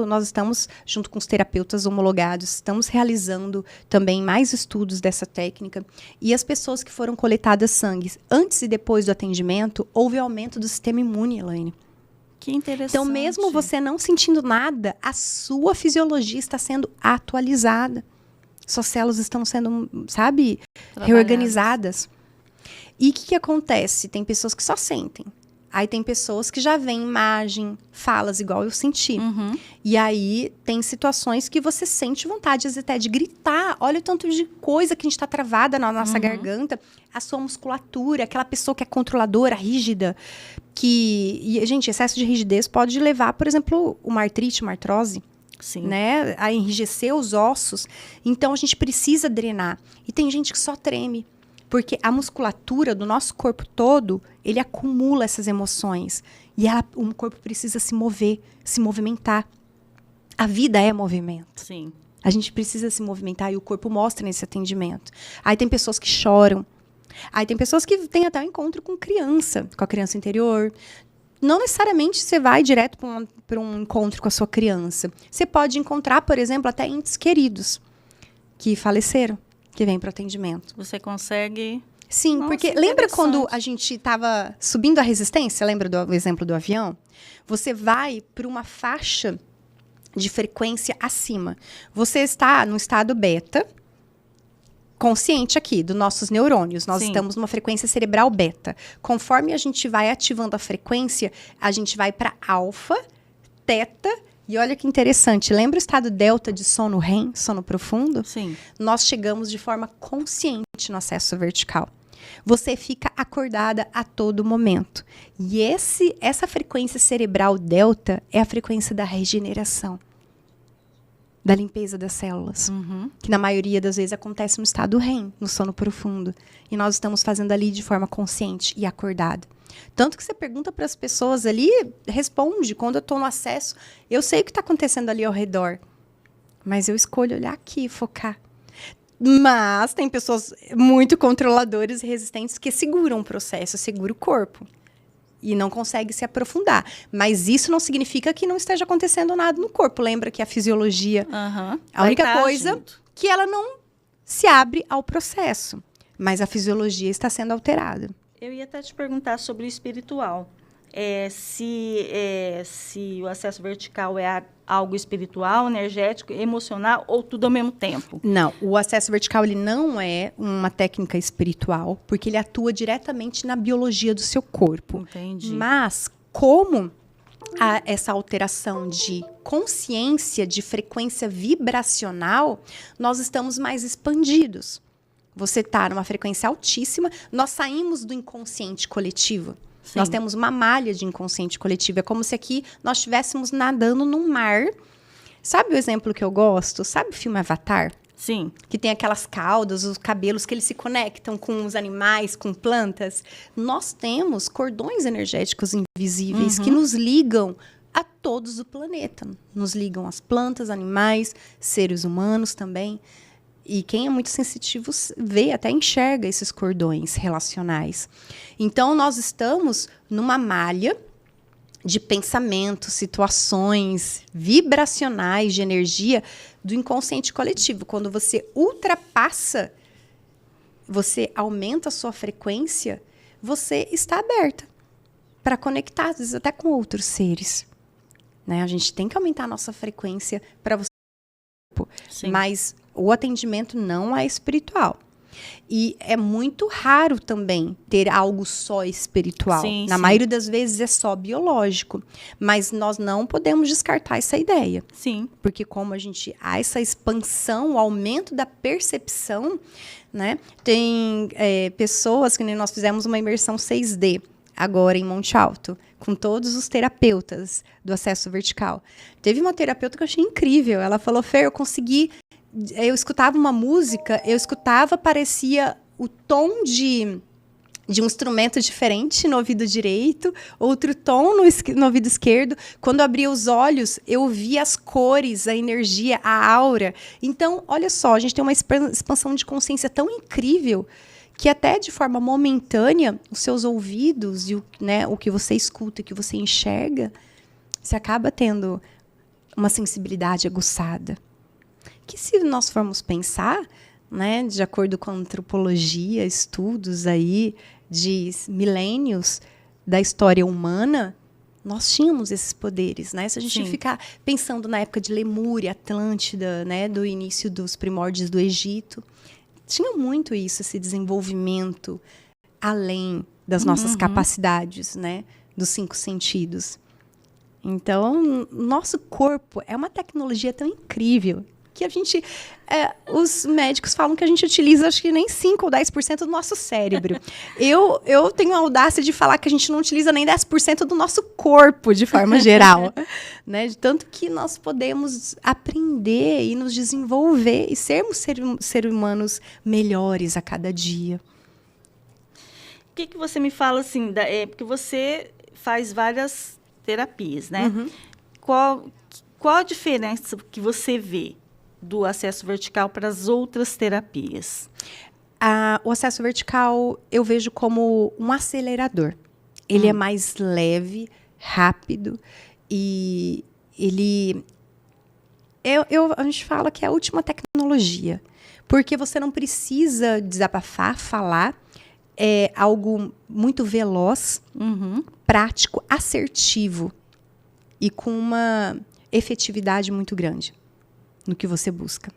Speaker 2: Nós estamos, junto com os terapeutas homologados, estamos realizando também mais estudos dessa técnica. E as pessoas que foram coletadas sangue, antes e depois do atendimento, houve aumento do sistema imune, Elaine.
Speaker 1: Que interessante.
Speaker 2: Então, mesmo você não sentindo nada, a sua fisiologia está sendo atualizada. Suas células estão sendo, sabe, reorganizadas. E o que acontece? Tem pessoas que só sentem. Aí tem pessoas que já veem imagem, falas igual eu senti. E aí tem situações que você sente vontade até de gritar. Olha o tanto de coisa que a gente está travada na nossa garganta. A sua musculatura, aquela pessoa que é controladora, rígida. E, gente, excesso de rigidez pode levar, por exemplo, uma artrite, uma artrose.
Speaker 1: Sim.
Speaker 2: Né? A enrijecer os ossos. Então, a gente precisa drenar. E tem gente que só treme. Porque a musculatura do nosso corpo todo, ele acumula essas emoções. E o corpo precisa se mover, se movimentar. A vida é movimento.
Speaker 1: Sim.
Speaker 2: A gente precisa se movimentar e o corpo mostra nesse atendimento. Aí tem pessoas que choram. Aí tem pessoas que têm até um encontro com criança, com a criança interior. Não necessariamente você vai direto para um encontro com a sua criança. Você pode encontrar, por exemplo, até entes queridos que faleceram, que vêm para o atendimento.
Speaker 1: Você consegue...
Speaker 2: Sim,
Speaker 1: Nossa,
Speaker 2: porque lembra quando a gente estava subindo a resistência? Lembra do exemplo do avião? Você vai para uma faixa de frequência acima. Você está no estado beta, consciente aqui, dos nossos neurônios. Nós estamos numa frequência cerebral beta. Conforme a gente vai ativando a frequência, a gente vai para alfa, teta. E olha que interessante, lembra o estado delta de sono REM, sono profundo?
Speaker 1: Sim.
Speaker 2: Nós chegamos de forma consciente no acesso vertical. Você fica acordada a todo momento. E essa frequência cerebral delta é a frequência da regeneração, da limpeza das células, que na maioria das vezes acontece no estado REM, no sono profundo. E nós estamos fazendo ali de forma consciente e acordada. Tanto que você pergunta para as pessoas ali, responde. Quando eu estou no acesso, eu sei o que está acontecendo ali ao redor. Mas eu escolho olhar aqui e focar. Mas tem pessoas muito controladoras e resistentes que seguram o processo, seguram o corpo. E não conseguem se aprofundar. Mas isso não significa que não esteja acontecendo nada no corpo. Lembra que a fisiologia, a única coisa que ela não se abre ao processo. Mas a fisiologia está sendo alterada.
Speaker 1: Eu ia até te perguntar sobre o espiritual. Se o acesso vertical é algo espiritual, energético, emocional ou tudo ao mesmo tempo?
Speaker 2: Não, o acesso vertical ele não é uma técnica espiritual, porque ele atua diretamente na biologia do seu corpo.
Speaker 1: Entendi.
Speaker 2: Mas como essa alteração de consciência, de frequência vibracional, nós estamos mais expandidos. Você está numa frequência altíssima, nós saímos do inconsciente coletivo.
Speaker 1: Sim.
Speaker 2: Nós temos uma malha de inconsciente coletivo. É como se aqui nós estivéssemos nadando num mar. Sabe o exemplo que eu gosto? Sabe o filme Avatar?
Speaker 1: Sim.
Speaker 2: Que tem aquelas caudas, os cabelos que eles se conectam com os animais, com plantas. Nós temos cordões energéticos invisíveis que nos ligam a todos do planeta. Nos ligam às plantas, animais, seres humanos também. E quem é muito sensitivo vê, até enxerga esses cordões relacionais. Então, nós estamos numa malha de pensamentos, situações vibracionais de energia do inconsciente coletivo. Quando você ultrapassa, você aumenta a sua frequência, você está aberta para conectar, às vezes até com outros seres. Né? A gente tem que aumentar a nossa frequência para você.
Speaker 1: Sim.
Speaker 2: Mas o atendimento não é espiritual. E é muito raro também ter algo só espiritual.
Speaker 1: Sim,
Speaker 2: Na
Speaker 1: sim.
Speaker 2: maioria das vezes é só biológico. Mas nós não podemos descartar essa ideia.
Speaker 1: Sim.
Speaker 2: Porque como há essa expansão, o aumento da percepção, né? Tem pessoas que nem nós fizemos uma imersão 6D agora em Monte Alto, com todos os terapeutas do acesso vertical. Teve uma terapeuta que eu achei incrível. Ela falou, Fer, eu escutava uma música, parecia o tom de um instrumento diferente no ouvido direito, outro tom no ouvido esquerdo. Quando eu abria os olhos, eu via as cores, a energia, a aura. Então, olha só, a gente tem uma expansão de consciência tão incrível que até de forma momentânea, os seus ouvidos e o que você escuta, o que você enxerga, você acaba tendo uma sensibilidade aguçada. Que se nós formos pensar, né, de acordo com a antropologia, estudos aí de milênios da história humana, nós tínhamos esses poderes, né? Se a gente ficar pensando na época de Lemúria, Atlântida, né, do início dos primórdios do Egito, tinha muito isso, esse desenvolvimento além das nossas capacidades, né, dos 5 sentidos. Então, nosso corpo é uma tecnologia tão incrível que a gente, os médicos falam que a gente utiliza, acho que nem 5 ou 10% do nosso cérebro. Eu tenho a audácia de falar que a gente não utiliza nem 10% do nosso corpo, de forma geral. Né? De tanto que nós podemos aprender e nos desenvolver e sermos seres humanos melhores a cada dia.
Speaker 1: O que você me fala, assim, porque você faz várias terapias, né? Qual a diferença que você vê do acesso vertical para as outras terapias?
Speaker 2: O acesso vertical eu vejo como um acelerador. Ele é mais leve, rápido e a gente fala que é a última tecnologia, porque você não precisa desabafar, falar. É algo muito veloz, prático, assertivo e com uma efetividade muito grande no que você busca.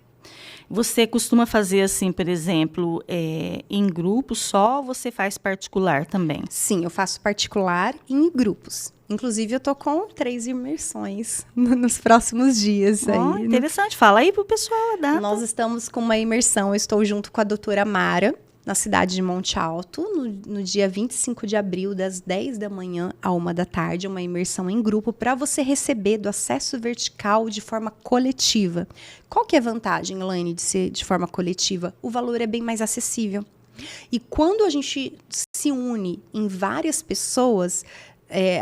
Speaker 1: Você costuma fazer assim, por exemplo, em grupo só, ou você faz particular também?
Speaker 2: Sim, eu faço particular e em grupos. Inclusive, eu tô com 3 imersões nos próximos dias. Aí,
Speaker 1: interessante. Fala aí pro pessoal a data.
Speaker 2: Nós estamos com uma imersão, eu estou junto com a doutora Mara, na cidade de Monte Alto, no dia 25 de abril, das 10 da manhã à 1 da tarde, uma imersão em grupo para você receber do acesso vertical de forma coletiva. Qual que é a vantagem, Elaine, de ser de forma coletiva? O valor é bem mais acessível. E quando a gente se une em várias pessoas,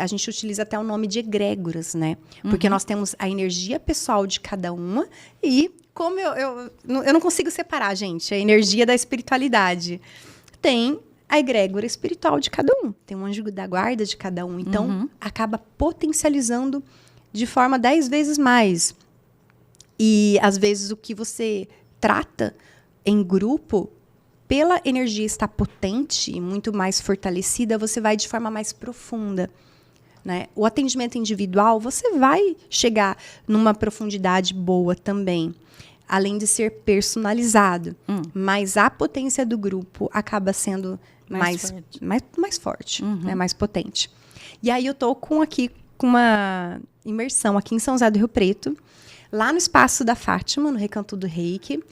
Speaker 2: a gente utiliza até o nome de egrégoras, né? Porque nós temos a energia pessoal de cada uma e como eu não consigo separar, gente, a energia da espiritualidade. Tem a egrégora espiritual de cada um. Tem um anjo da guarda de cada um. Então, acaba potencializando de forma 10 vezes mais. E, às vezes, o que você trata em grupo, pela energia estar potente e muito mais fortalecida, você vai de forma mais profunda. Né? O atendimento individual, você vai chegar numa profundidade boa também, além de ser personalizado. Mas a potência do grupo acaba sendo mais forte, né? Mais potente. E aí eu estou com uma imersão aqui em São José do Rio Preto, lá no Espaço da Fátima, no Recanto do Reiki.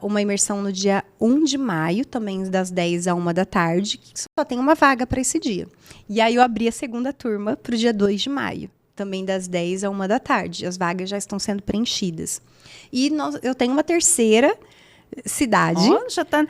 Speaker 2: Uma imersão no dia 1 de maio, também das 10 à 1 da tarde, que só tem uma vaga para esse dia. E aí eu abri a segunda turma para o dia 2 de maio, também das 10 à 1 da tarde. As vagas já estão sendo preenchidas. E eu tenho uma terceira cidade.
Speaker 1: Oh, já tá...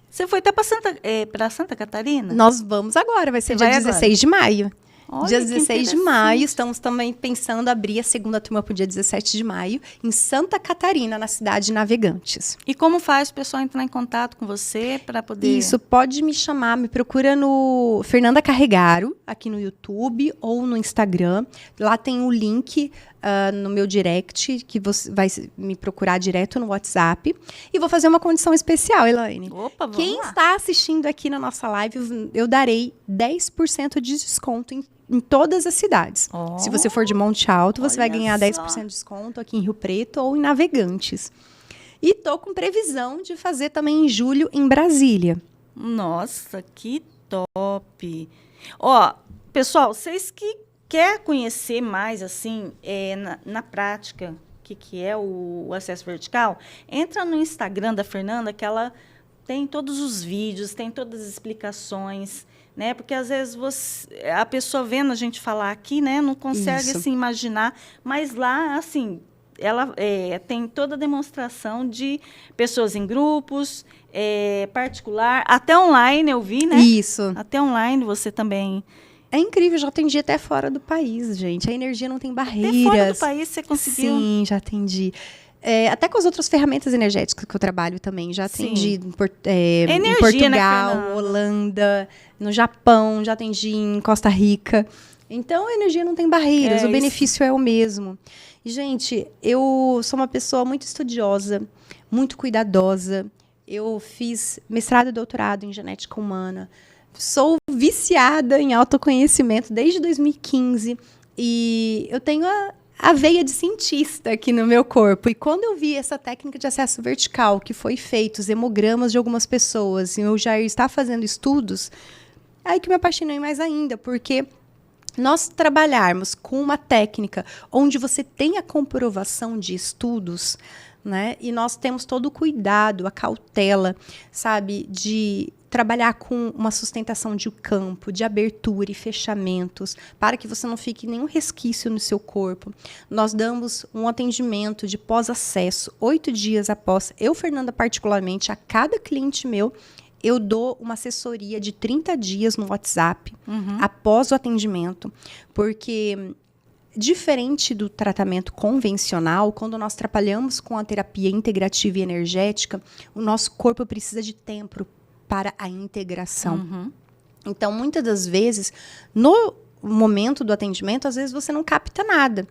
Speaker 1: Você foi até para Santa Catarina?
Speaker 2: Nós vamos agora, vai ser dia 16 de maio.
Speaker 1: Olha,
Speaker 2: dia 16 de maio, estamos também pensando em abrir a segunda turma para o dia 17 de maio, em Santa Catarina, na cidade de Navegantes.
Speaker 1: E como faz o pessoal entrar em contato com você para poder...
Speaker 2: Isso, pode me chamar, me procura no Fernanda Carregaro, aqui no YouTube ou no Instagram. Lá tem o link no meu direct, que você vai me procurar direto no WhatsApp. E vou fazer uma condição especial, Elaine.
Speaker 1: Opa, vamos
Speaker 2: Quem
Speaker 1: lá.
Speaker 2: está assistindo aqui na nossa live, eu darei 10% de desconto em todas as cidades.
Speaker 1: Oh,
Speaker 2: se você for de Monte Alto, você vai
Speaker 1: olha
Speaker 2: ganhar
Speaker 1: só.
Speaker 2: 10% de desconto aqui em Rio Preto ou em Navegantes. E tô com previsão de fazer também em julho em Brasília.
Speaker 1: Nossa, que top! Ó, pessoal, vocês que querem conhecer mais, assim, na prática, o que é o acesso vertical, entra no Instagram da Fernanda, que ela tem todos os vídeos, tem todas as explicações, né? Porque às vezes a pessoa vendo a gente falar aqui, né, não consegue
Speaker 2: Isso.
Speaker 1: assim, imaginar, mas lá, assim, ela tem toda a demonstração de pessoas em grupos, particular, até online eu vi, né?
Speaker 2: Isso.
Speaker 1: Até online você também.
Speaker 2: É incrível, já atendi até fora do país, gente. A energia não tem barreiras.
Speaker 1: Até fora do país você conseguiu.
Speaker 2: Sim, já atendi. Até com as outras ferramentas energéticas que eu trabalho também. Já atendi em
Speaker 1: Energia, né,
Speaker 2: Portugal,
Speaker 1: Fernanda?
Speaker 2: Holanda, no Japão, já atendi em Costa Rica. Então, a energia não tem barreiras, o benefício é o mesmo. E, gente, eu sou uma pessoa muito estudiosa, muito cuidadosa. Eu fiz mestrado e doutorado em genética humana. Sou viciada em autoconhecimento desde 2015. E eu tenho a veia de cientista aqui no meu corpo. E quando eu vi essa técnica de acesso vertical que foi feito, os hemogramas de algumas pessoas, e eu já estava fazendo estudos, aí que me apaixonei mais ainda, porque nós trabalharmos com uma técnica onde você tem a comprovação de estudos, né? E nós temos todo o cuidado, a cautela, sabe, de trabalhar com uma sustentação de campo, de abertura e fechamentos, para que você não fique nenhum resquício no seu corpo. Nós damos um atendimento de pós-acesso, 8 dias após. Eu, Fernanda, particularmente, a cada cliente meu, eu dou uma assessoria de 30 dias no WhatsApp, após o atendimento, porque diferente do tratamento convencional, quando nós trabalhamos com a terapia integrativa e energética, o nosso corpo precisa de tempo para a integração. Então, muitas das vezes, no momento do atendimento, às vezes você não capta nada.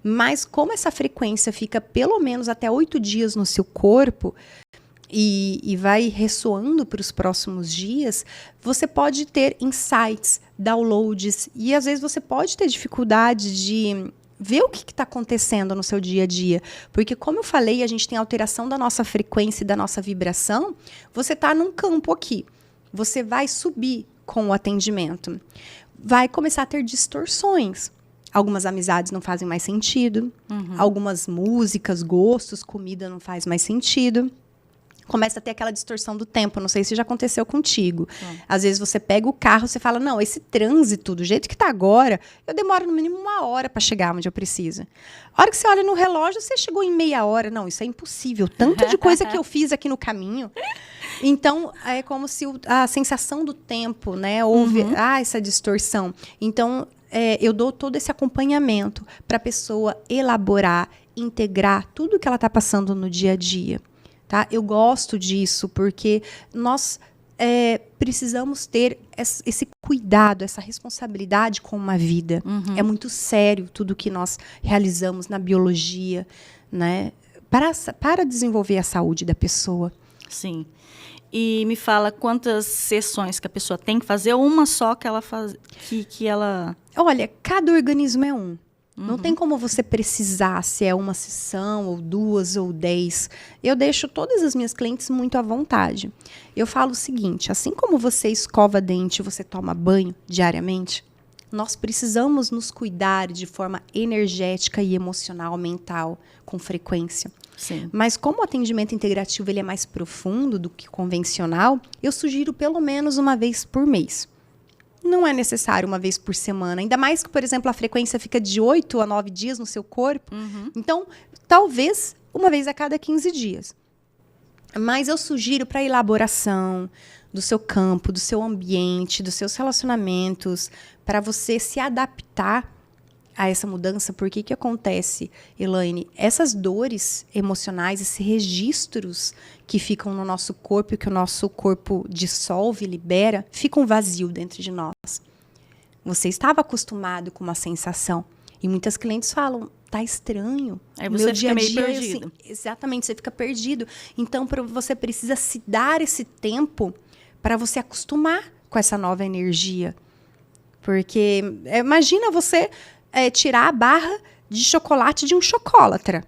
Speaker 2: Mas como essa frequência fica pelo menos até 8 dias no seu corpo e vai ressoando para os próximos dias, você pode ter insights, downloads, e às vezes você pode ter dificuldade de ver o que está acontecendo no seu dia a dia. Porque, como eu falei, a gente tem alteração da nossa frequência e da nossa vibração. Você está num campo aqui. Você vai subir com o atendimento. Vai começar a ter distorções. Algumas amizades não fazem mais sentido. Algumas músicas, gostos, comida não faz mais sentido. Começa a ter aquela distorção do tempo. Não sei se já aconteceu contigo. Às vezes você pega o carro, você fala, não, esse trânsito, do jeito que está agora, eu demoro no mínimo 1 hora para chegar onde eu preciso. A hora que você olha no relógio, você chegou em meia hora. Não, isso é impossível. Tanto de coisa que eu fiz aqui no caminho. Então, é como se a sensação do tempo, né? Houve essa distorção. Então, eu dou todo esse acompanhamento para a pessoa elaborar, integrar tudo que ela está passando no dia a dia. Tá? Eu gosto disso, porque nós precisamos ter esse cuidado, essa responsabilidade com uma vida. É muito sério tudo que nós realizamos na biologia, né? Para desenvolver a saúde da pessoa.
Speaker 1: Sim. E me fala quantas sessões que a pessoa tem que fazer, ou uma só que ela faz, que ela...
Speaker 2: Olha, cada organismo é um. Não tem como você precisar se é uma sessão, ou 2, ou 10. Eu deixo todas as minhas clientes muito à vontade. Eu falo o seguinte, assim como você escova dente, você toma banho diariamente, Nós precisamos nos cuidar de forma energética e emocional, mental, com frequência.
Speaker 1: Sim.
Speaker 2: Mas como o atendimento integrativo ele é mais profundo do que convencional, eu sugiro pelo menos uma vez por mês. Não é necessário uma vez por semana. Ainda mais que, por exemplo, a frequência fica de 8 a 9 dias no seu corpo. Então, talvez uma vez a cada 15 dias. Mas eu sugiro para elaboração do seu campo, do seu ambiente, dos seus relacionamentos, para você se adaptar a essa mudança. Porque que acontece, Elaine? Essas dores emocionais, esses registros que ficam no nosso corpo, que o nosso corpo dissolve, libera, ficam vazios dentro de nós. Você estava acostumado com uma sensação. E muitas clientes falam, tá estranho.
Speaker 1: Aí você
Speaker 2: Meu
Speaker 1: fica
Speaker 2: dia a
Speaker 1: meio
Speaker 2: dia,
Speaker 1: perdido.
Speaker 2: assim, exatamente, você fica perdido. Então, você precisa se dar esse tempo para você acostumar com essa nova energia. Porque, imagina você tirar a barra de chocolate de um chocolatra.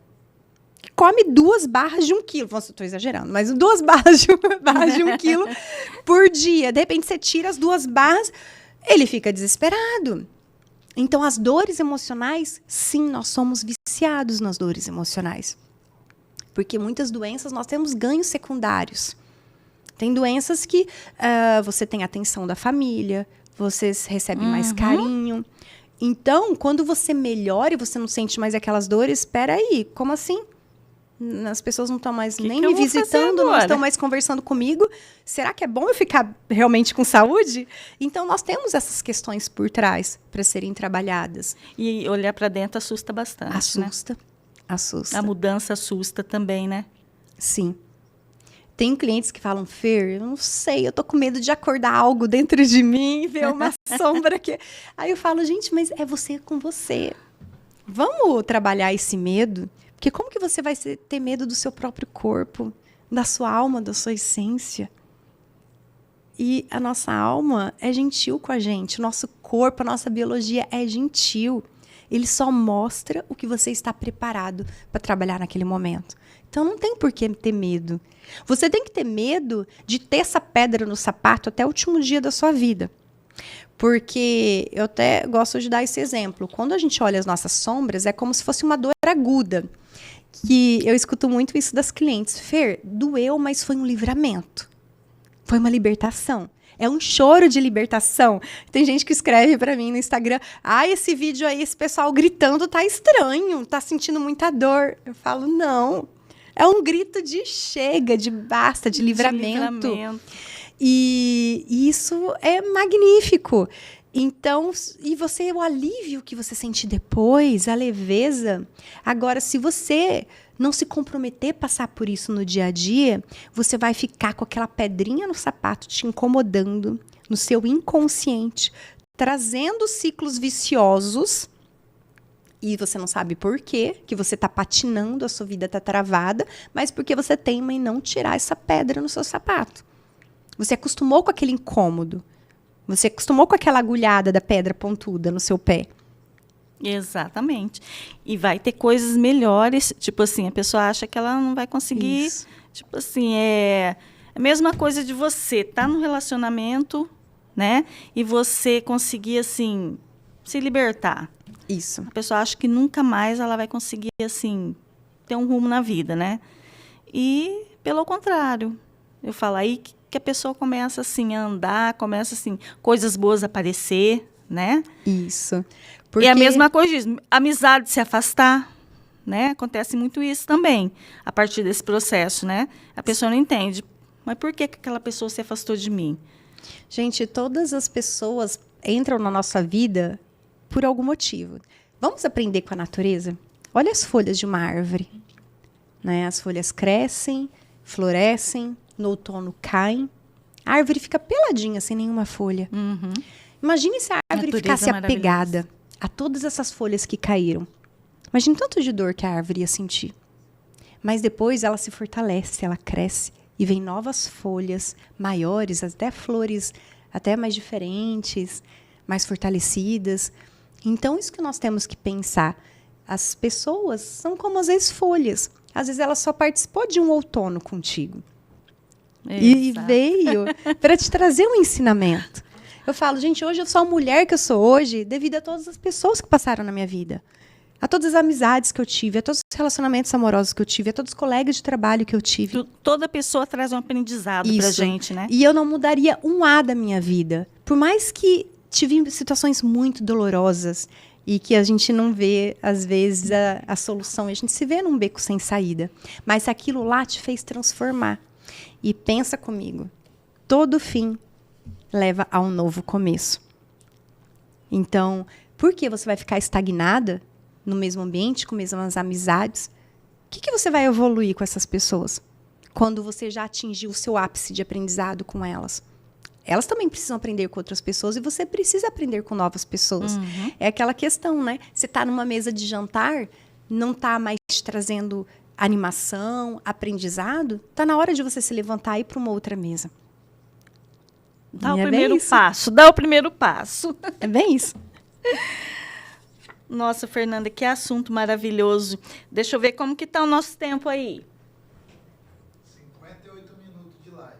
Speaker 2: Que come 2 barras de 1 quilo. Nossa, estou exagerando, mas 2 barras de 1 quilo por dia. De repente, você tira as 2 barras, ele fica desesperado. Então, as dores emocionais, sim, nós somos viciados nas dores emocionais. Porque muitas doenças nós temos ganhos secundários. Tem doenças que você tem atenção da família, você recebe mais carinho. Então, quando você melhora e você não sente mais aquelas dores, espera aí, como assim? As pessoas não estão mais nem me visitando, não estão mais conversando comigo. Será que é bom eu ficar realmente com saúde? Então, nós temos essas questões por trás para serem trabalhadas.
Speaker 1: E olhar para dentro assusta bastante,
Speaker 2: Assusta,
Speaker 1: né?
Speaker 2: assusta.
Speaker 1: A mudança assusta também, né?
Speaker 2: Sim. Tem clientes que falam, Fer, eu não sei, eu tô com medo de acordar algo dentro de mim, ver uma sombra aqui. Aí eu falo, gente, mas é você com você. Vamos trabalhar esse medo? Porque como que você vai ter medo do seu próprio corpo, da sua alma, da sua essência? E a nossa alma é gentil com a gente, o nosso corpo, a nossa biologia é gentil. Ele só mostra o que você está preparado para trabalhar naquele momento. Então não tem por que ter medo. Você tem que ter medo de ter essa pedra no sapato até o último dia da sua vida. Porque eu até gosto de dar esse exemplo. Quando a gente olha as nossas sombras, é como se fosse uma dor aguda. Que eu escuto muito isso das clientes. Fer, doeu, mas foi um livramento. Foi uma libertação. É um choro de libertação. Tem gente que escreve para mim no Instagram, esse vídeo aí, esse pessoal gritando tá estranho, tá sentindo muita dor. Eu falo, não. É um grito de chega, de basta, de livramento. E isso é magnífico. Então, e o alívio que você sente depois, a leveza. Agora, se você não se comprometer a passar por isso no dia a dia, você vai ficar com aquela pedrinha no sapato te incomodando no seu inconsciente, trazendo ciclos viciosos. E você não sabe por quê, que você está patinando, a sua vida está travada, mas porque você teima em não tirar essa pedra no seu sapato. Você acostumou com aquele incômodo. Você acostumou com aquela agulhada da pedra pontuda no seu pé.
Speaker 1: Exatamente. E vai ter coisas melhores. Tipo assim, a pessoa acha que ela não vai conseguir.
Speaker 2: Isso.
Speaker 1: Tipo assim, é a mesma coisa de você tá num relacionamento, né? E você conseguir, assim, se libertar.
Speaker 2: Isso.
Speaker 1: A pessoa acha que nunca mais ela vai conseguir, assim, ter um rumo na vida, né? E, pelo contrário, eu falo aí que a pessoa começa, assim, a andar, começa, assim, coisas boas a aparecer, né?
Speaker 2: Isso.
Speaker 1: E a mesma coisa diz, amizade se afastar, né? Acontece muito isso também, a partir desse processo, né? A pessoa não entende, mas por que aquela pessoa se afastou de mim?
Speaker 2: Gente, todas as pessoas entram na nossa vida por algum motivo. Vamos aprender com a natureza? Olha as folhas de uma árvore, né? As folhas crescem, florescem, no outono caem. A árvore fica peladinha, sem nenhuma folha.
Speaker 1: Uhum.
Speaker 2: Imagine se a árvore ficasse apegada a todas essas folhas que caíram. Imagine tanto de dor que a árvore ia sentir. Mas depois ela se fortalece, ela cresce e vem novas folhas maiores, até flores até mais diferentes, mais fortalecidas. Então, isso que nós temos que pensar. As pessoas são como, às vezes, folhas. Às vezes, ela só participou de um outono contigo.
Speaker 1: Exato.
Speaker 2: E veio para te trazer um ensinamento. Eu falo, gente, hoje eu sou a mulher que eu sou hoje devido a todas as pessoas que passaram na minha vida. A todas as amizades que eu tive, a todos os relacionamentos amorosos que eu tive, a todos os colegas de trabalho que eu tive.
Speaker 1: Toda pessoa traz um aprendizado pra gente, né?
Speaker 2: E eu não mudaria um A da minha vida. Por mais que tive situações muito dolorosas e que a gente não vê, às vezes, a solução. A gente se vê num beco sem saída. Mas aquilo lá te fez transformar. E pensa comigo, todo fim leva a um novo começo. Então, por que você vai ficar estagnada no mesmo ambiente, com as mesmas amizades? O que você vai evoluir com essas pessoas? Quando você já atingiu o seu ápice de aprendizado com elas. Elas também precisam aprender com outras pessoas e você precisa aprender com novas pessoas. É aquela questão, né? Você está numa mesa de jantar, não está mais te trazendo animação, aprendizado, está na hora de você se levantar e ir para uma outra mesa.
Speaker 1: Dá o primeiro passo, dá o primeiro passo.
Speaker 2: É bem isso.
Speaker 1: Nossa, Fernanda, que assunto maravilhoso. Deixa eu ver como que tá o nosso tempo aí.
Speaker 3: 58 minutos de live.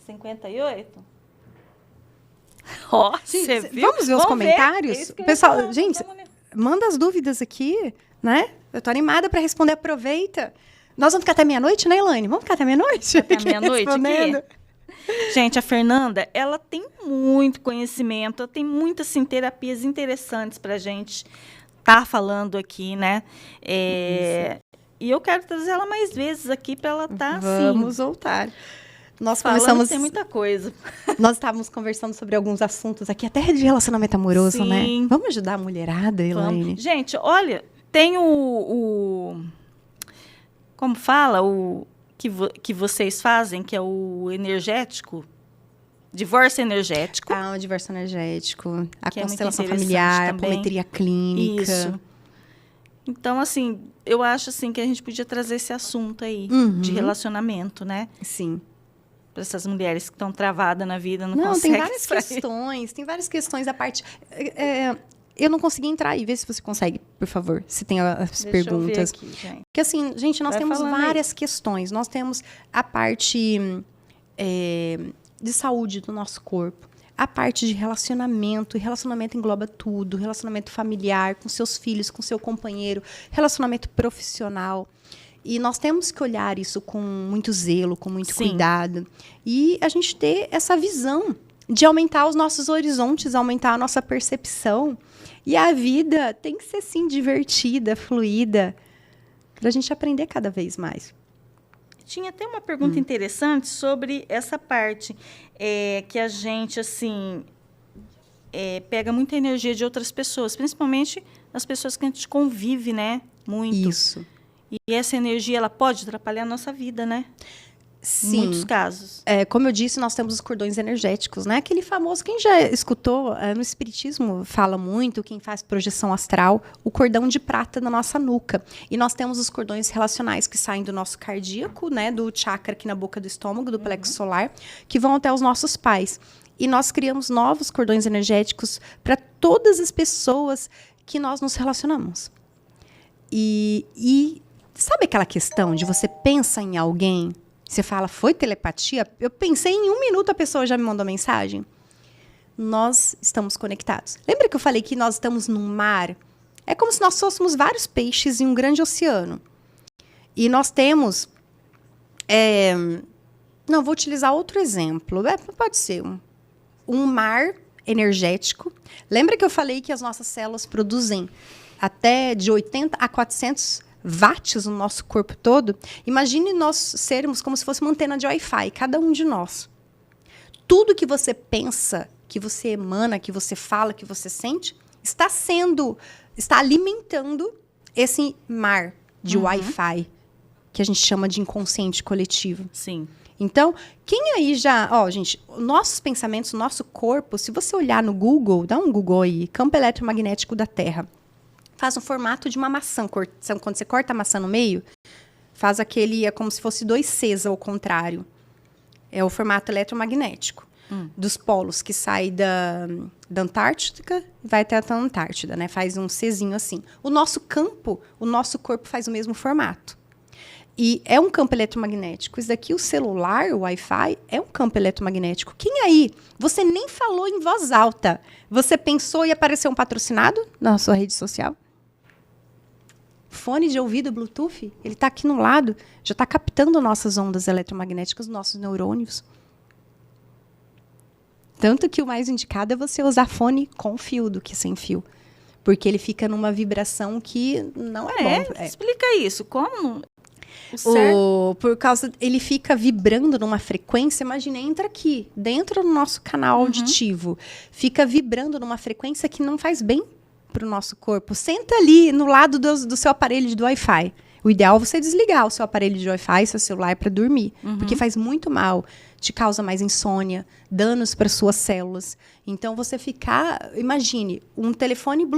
Speaker 1: 58? Ó, você viu?
Speaker 2: Vamos ver os comentários? Pessoal, gente, manda as dúvidas aqui, né? Eu tô animada para responder, aproveita. Nós vamos ficar até meia-noite, né, Elaine? Vamos ficar até meia-noite?
Speaker 1: Até meia-noite aqui? Gente, a Fernanda, ela tem muito conhecimento, ela tem muitas, assim, terapias interessantes pra gente estar falando aqui, né? E eu quero trazer ela mais vezes aqui para ela estar assim.
Speaker 2: Vamos voltar. Nós
Speaker 1: falando tem muita coisa.
Speaker 2: Nós estávamos conversando sobre alguns assuntos aqui, até de relacionamento amoroso,
Speaker 1: Sim.
Speaker 2: né? Vamos ajudar a mulherada, Elaine?
Speaker 1: Gente, olha, tem como fala? O que vocês fazem, que é o energético. Divórcio energético.
Speaker 2: Ah, o divórcio energético. A
Speaker 1: que
Speaker 2: constelação
Speaker 1: é
Speaker 2: familiar, a
Speaker 1: também.
Speaker 2: apometria clínica.
Speaker 1: Isso. Então, assim, eu acho assim, que a gente podia trazer esse assunto aí, de relacionamento, né?
Speaker 2: Sim.
Speaker 1: Para essas mulheres que estão travadas na vida, não conseguem
Speaker 2: tem várias questões. Tem várias questões da parte... eu não consegui entrar aí. Vê se você consegue, por favor. Se tem as perguntas.
Speaker 1: Deixa eu ver aqui, gente.
Speaker 2: Porque assim, gente, nós temos várias questões. Nós temos a parte de saúde do nosso corpo. A parte de relacionamento. E relacionamento engloba tudo. Relacionamento familiar, com seus filhos, com seu companheiro. Relacionamento profissional. E nós temos que olhar isso com muito zelo, com muito cuidado. E a gente ter essa visão de aumentar os nossos horizontes, aumentar a nossa percepção. E a vida tem que ser, sim, divertida, fluida, para a gente aprender cada vez mais.
Speaker 1: Tinha até uma pergunta interessante sobre essa parte, que a gente, assim, pega muita energia de outras pessoas, principalmente as pessoas que a gente convive, né? Muito.
Speaker 2: Isso.
Speaker 1: E essa energia, ela pode atrapalhar a nossa vida, né?
Speaker 2: Sim.
Speaker 1: Em muitos casos.
Speaker 2: Como eu disse, nós temos os cordões energéticos, né? Aquele famoso, quem já escutou, no espiritismo fala muito, quem faz projeção astral, o cordão de prata na nossa nuca. E nós temos os cordões relacionais que saem do nosso cardíaco, né? Do chakra aqui na boca do estômago, do plexo solar, que vão até os nossos pais. E nós criamos novos cordões energéticos para todas as pessoas que nós nos relacionamos. E sabe aquela questão de você pensa em alguém, você fala, foi telepatia? Eu pensei em 1 minuto, a pessoa já me mandou mensagem. Nós estamos conectados. Lembra que eu falei que nós estamos num mar? É como se nós fôssemos vários peixes em um grande oceano. E nós temos... Não, vou utilizar outro exemplo. Pode ser um mar energético. Lembra que eu falei que as nossas células produzem até de 80 a 400 watts no nosso corpo todo? Imagine nós sermos como se fosse uma antena de Wi-Fi, cada um de nós. Tudo que você pensa, que você emana, que você fala, que você sente, está alimentando esse mar de Wi-Fi, que a gente chama de inconsciente coletivo.
Speaker 1: Sim.
Speaker 2: Então, quem aí já... gente, nossos pensamentos, nosso corpo, se você olhar no Google, dá um Google aí, campo eletromagnético da Terra, faz um formato de uma maçã. Quando você corta a maçã no meio, faz aquele... É como se fosse 2 Cs ao contrário. É o formato eletromagnético. Dos polos, que sai da Antártica e vai até a Antártida, né? Faz um Czinho assim. O nosso campo, o nosso corpo faz o mesmo formato. E é um campo eletromagnético. Isso daqui, o celular, o Wi-Fi, é um campo eletromagnético. Quem aí? Você nem falou em voz alta. Você pensou e apareceu um patrocinado na sua rede social? Fone de ouvido Bluetooth, ele está aqui no lado, já está captando nossas ondas eletromagnéticas, nossos neurônios. Tanto que o mais indicado é você usar fone com fio do que sem fio. Porque ele fica numa vibração que não é bom.
Speaker 1: Explica isso. Como?
Speaker 2: Por causa, ele fica vibrando numa frequência, imagina, entra aqui, dentro do nosso canal auditivo, fica vibrando numa frequência que não faz bem para o nosso corpo. Senta ali no lado do seu aparelho do Wi-Fi. O ideal é você desligar o seu aparelho de Wi-Fi, seu celular, para dormir, porque faz muito mal, te causa mais insônia, danos para suas células. Então, você ficar... Imagine, um telefone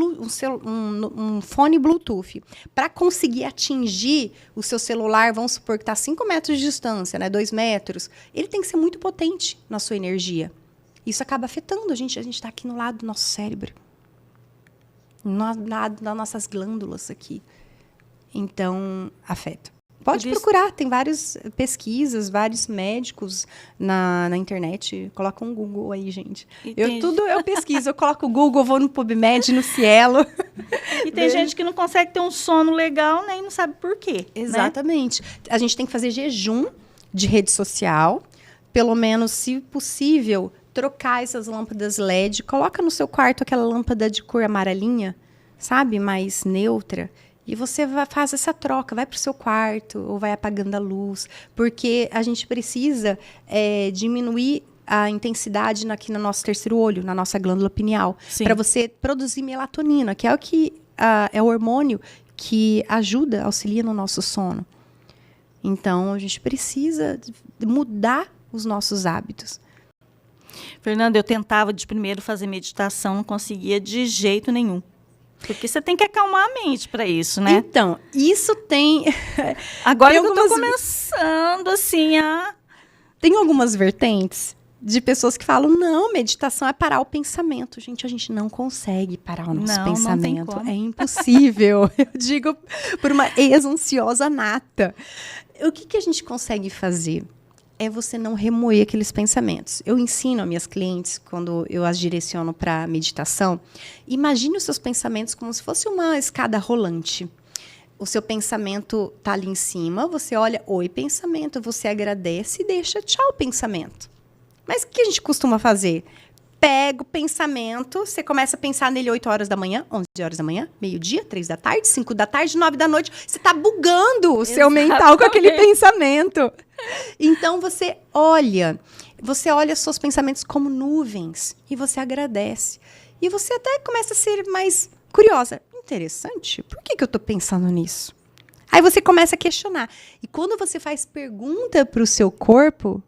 Speaker 2: um fone Bluetooth. Para conseguir atingir o seu celular, vamos supor que está a 5 metros de distância, né, 2 metros, ele tem que ser muito potente na sua energia. Isso acaba afetando a gente está aqui no lado do nosso cérebro, no lado das nossas glândulas aqui. Então, afeta. Pode procurar, tem várias pesquisas, vários médicos na internet. Coloca um Google aí, gente. Eu pesquiso, eu coloco o Google, vou no PubMed, no Cielo.
Speaker 1: E tem gente que não consegue ter um sono legal, né, e não sabe por quê.
Speaker 2: Exatamente. Né? A gente tem que fazer jejum de rede social, pelo menos, se possível, trocar essas lâmpadas LED. Coloca no seu quarto aquela lâmpada de cor amarelinha, sabe, mais neutra. E você faz essa troca, vai para o seu quarto ou vai apagando a luz, porque a gente precisa diminuir a intensidade aqui no nosso terceiro olho, na nossa glândula pineal, para você produzir melatonina, que é o hormônio que ajuda, auxilia no nosso sono. Então, a gente precisa mudar os nossos hábitos.
Speaker 1: Fernanda, eu tentava de primeiro fazer meditação, não conseguia de jeito nenhum. Porque você tem que acalmar a mente para isso, né?
Speaker 2: Então, isso tem...
Speaker 1: Agora eu estou começando, assim, a...
Speaker 2: Tem algumas vertentes de pessoas que falam, não, meditação é parar o pensamento. Gente, a gente não consegue parar o nosso pensamento. Não tem como. É impossível. Eu digo por uma ex-ansiosa nata. O que a gente consegue fazer? É você não remoer aqueles pensamentos. Eu ensino a minhas clientes, quando eu as direciono para meditação, imagine os seus pensamentos como se fosse uma escada rolante. O seu pensamento está ali em cima, você olha, oi, pensamento, você agradece e deixa, tchau, pensamento. Mas o que a gente costuma fazer? Pega o pensamento, você começa a pensar nele 8 horas da manhã, 11 horas da manhã, meio-dia, 3 da tarde, 5 da tarde, 9 da noite. Você está bugando o seu mental com aquele pensamento. Então, você olha seus pensamentos como nuvens e você agradece. E você até começa a ser mais curiosa. Interessante, por que eu estou pensando nisso? Aí você começa a questionar. E quando você faz pergunta para o seu corpo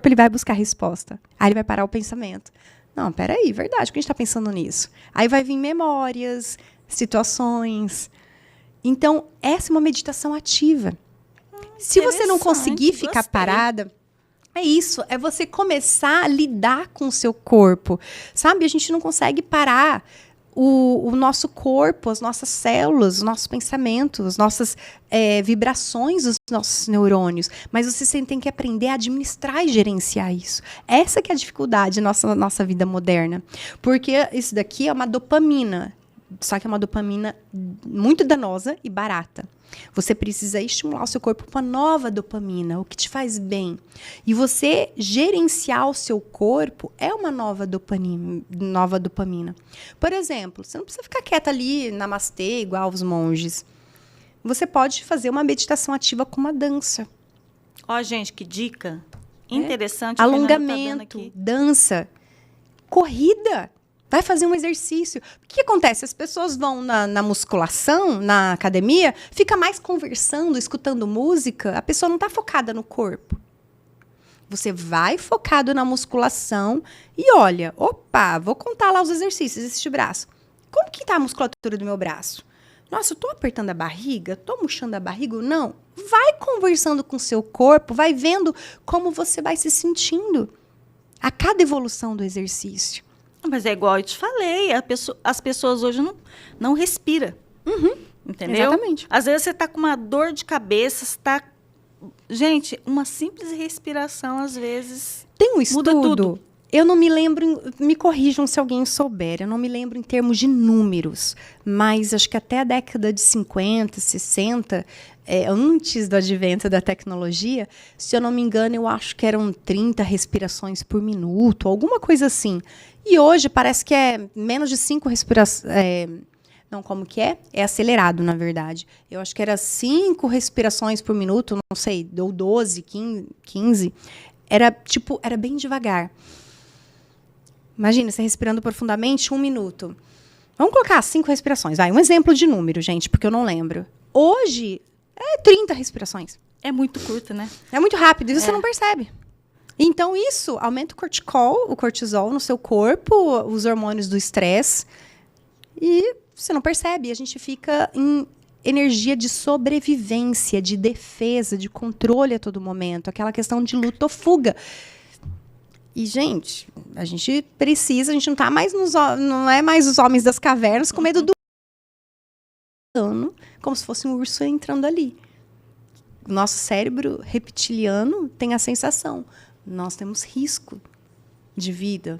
Speaker 2: ele vai buscar resposta. Aí ele vai parar o pensamento. Não, peraí, verdade, por que a gente está pensando nisso? Aí vai vir memórias, situações. Então, essa é uma meditação ativa. Se você não conseguir ficar parada, é isso, é você começar a lidar com o seu corpo. Sabe, a gente não consegue parar o nosso corpo, as nossas células, os nossos pensamentos, as nossas vibrações dos nossos neurônios. Mas você tem que aprender a administrar e gerenciar isso. Essa que é a dificuldade da nossa vida moderna. Porque isso daqui é uma dopamina. Só que é uma dopamina muito danosa e barata. Você precisa estimular o seu corpo com uma nova dopamina, o que te faz bem. E você gerenciar o seu corpo é uma nova dopamina. Por exemplo, você não precisa ficar quieta ali, namastê, igual os monges. Você pode fazer uma meditação ativa com uma dança.
Speaker 1: Ó, gente, que dica interessante.
Speaker 2: Alongamento, dança, corrida. Vai fazer um exercício. O que acontece? As pessoas vão na musculação, na academia, fica mais conversando, escutando música, a pessoa não está focada no corpo. Você vai focado na musculação e olha, opa, vou contar lá os exercícios, este braço. Como que está a musculatura do meu braço? Nossa, eu estou apertando a barriga? Estou murchando a barriga? Não. Vai conversando com o seu corpo, vai vendo como você vai se sentindo a cada evolução do exercício.
Speaker 1: Mas é igual eu te falei, as pessoas hoje não respiram. Entendeu?
Speaker 2: Exatamente.
Speaker 1: Às vezes você está com uma dor de cabeça, você está Gente, uma simples respiração, às vezes,
Speaker 2: Tem um
Speaker 1: muda
Speaker 2: estudo,
Speaker 1: tudo.
Speaker 2: eu não me lembro, me corrijam se alguém souber, eu não me lembro em termos de números, mas acho que até a década de 50, 60, antes do advento da tecnologia, se eu não me engano, eu acho que eram 30 respirações por minuto, alguma coisa assim. E hoje parece que é menos de 5 respirações. Não, como que é? É acelerado, na verdade. Eu acho que era 5 respirações por minuto, não sei, ou 12, 15. Era bem devagar. Imagina, você respirando profundamente 1 minuto. Vamos colocar 5 respirações. Vai, um exemplo de número, gente, porque eu não lembro. Hoje, é 30 respirações.
Speaker 1: É muito curta, né?
Speaker 2: É muito rápido e você não percebe. Então, isso aumenta o cortisol no seu corpo, os hormônios do estresse. E você não percebe. A gente fica em energia de sobrevivência, de defesa, de controle a todo momento. Aquela questão de luta ou fuga. E, gente, a gente precisa, a gente não é mais os homens das cavernas com medo do como se fosse um urso entrando ali. O nosso cérebro reptiliano tem a sensação, nós temos risco de vida,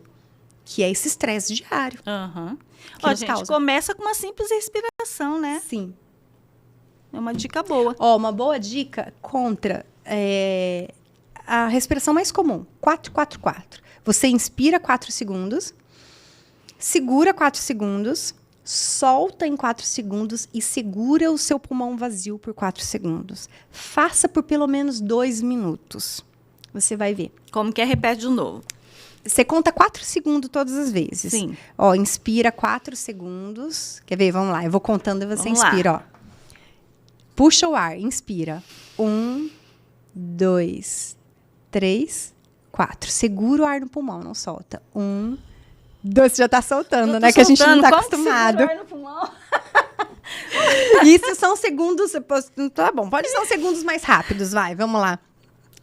Speaker 2: que é esse estresse diário.
Speaker 1: Aham.
Speaker 2: Que
Speaker 1: Ó,
Speaker 2: nos
Speaker 1: gente,
Speaker 2: causa.
Speaker 1: começa com uma simples respiração, né?
Speaker 2: Sim.
Speaker 1: É uma dica boa.
Speaker 2: Ó, uma boa dica contra a respiração mais comum, 4-4-4. Você inspira 4 segundos, segura 4 segundos, solta em 4 segundos e segura o seu pulmão vazio por 4 segundos. Faça por pelo menos 2 minutos. Você vai ver.
Speaker 1: Como que é? Repete de novo.
Speaker 2: Você conta 4 segundos todas as vezes.
Speaker 1: Sim.
Speaker 2: Ó, inspira 4 segundos. Quer ver? Vamos lá. Eu vou contando e você
Speaker 1: Vamos lá.
Speaker 2: inspira, ó. Puxa o ar. Inspira. 1, 2, 3, 4. Segura o ar no pulmão, não solta. 1, 2. Você já tá soltando, né? Que a gente não tá acostumado. Isso são segundos. Tá bom, pode ser uns segundos mais rápidos, vai. Vamos lá.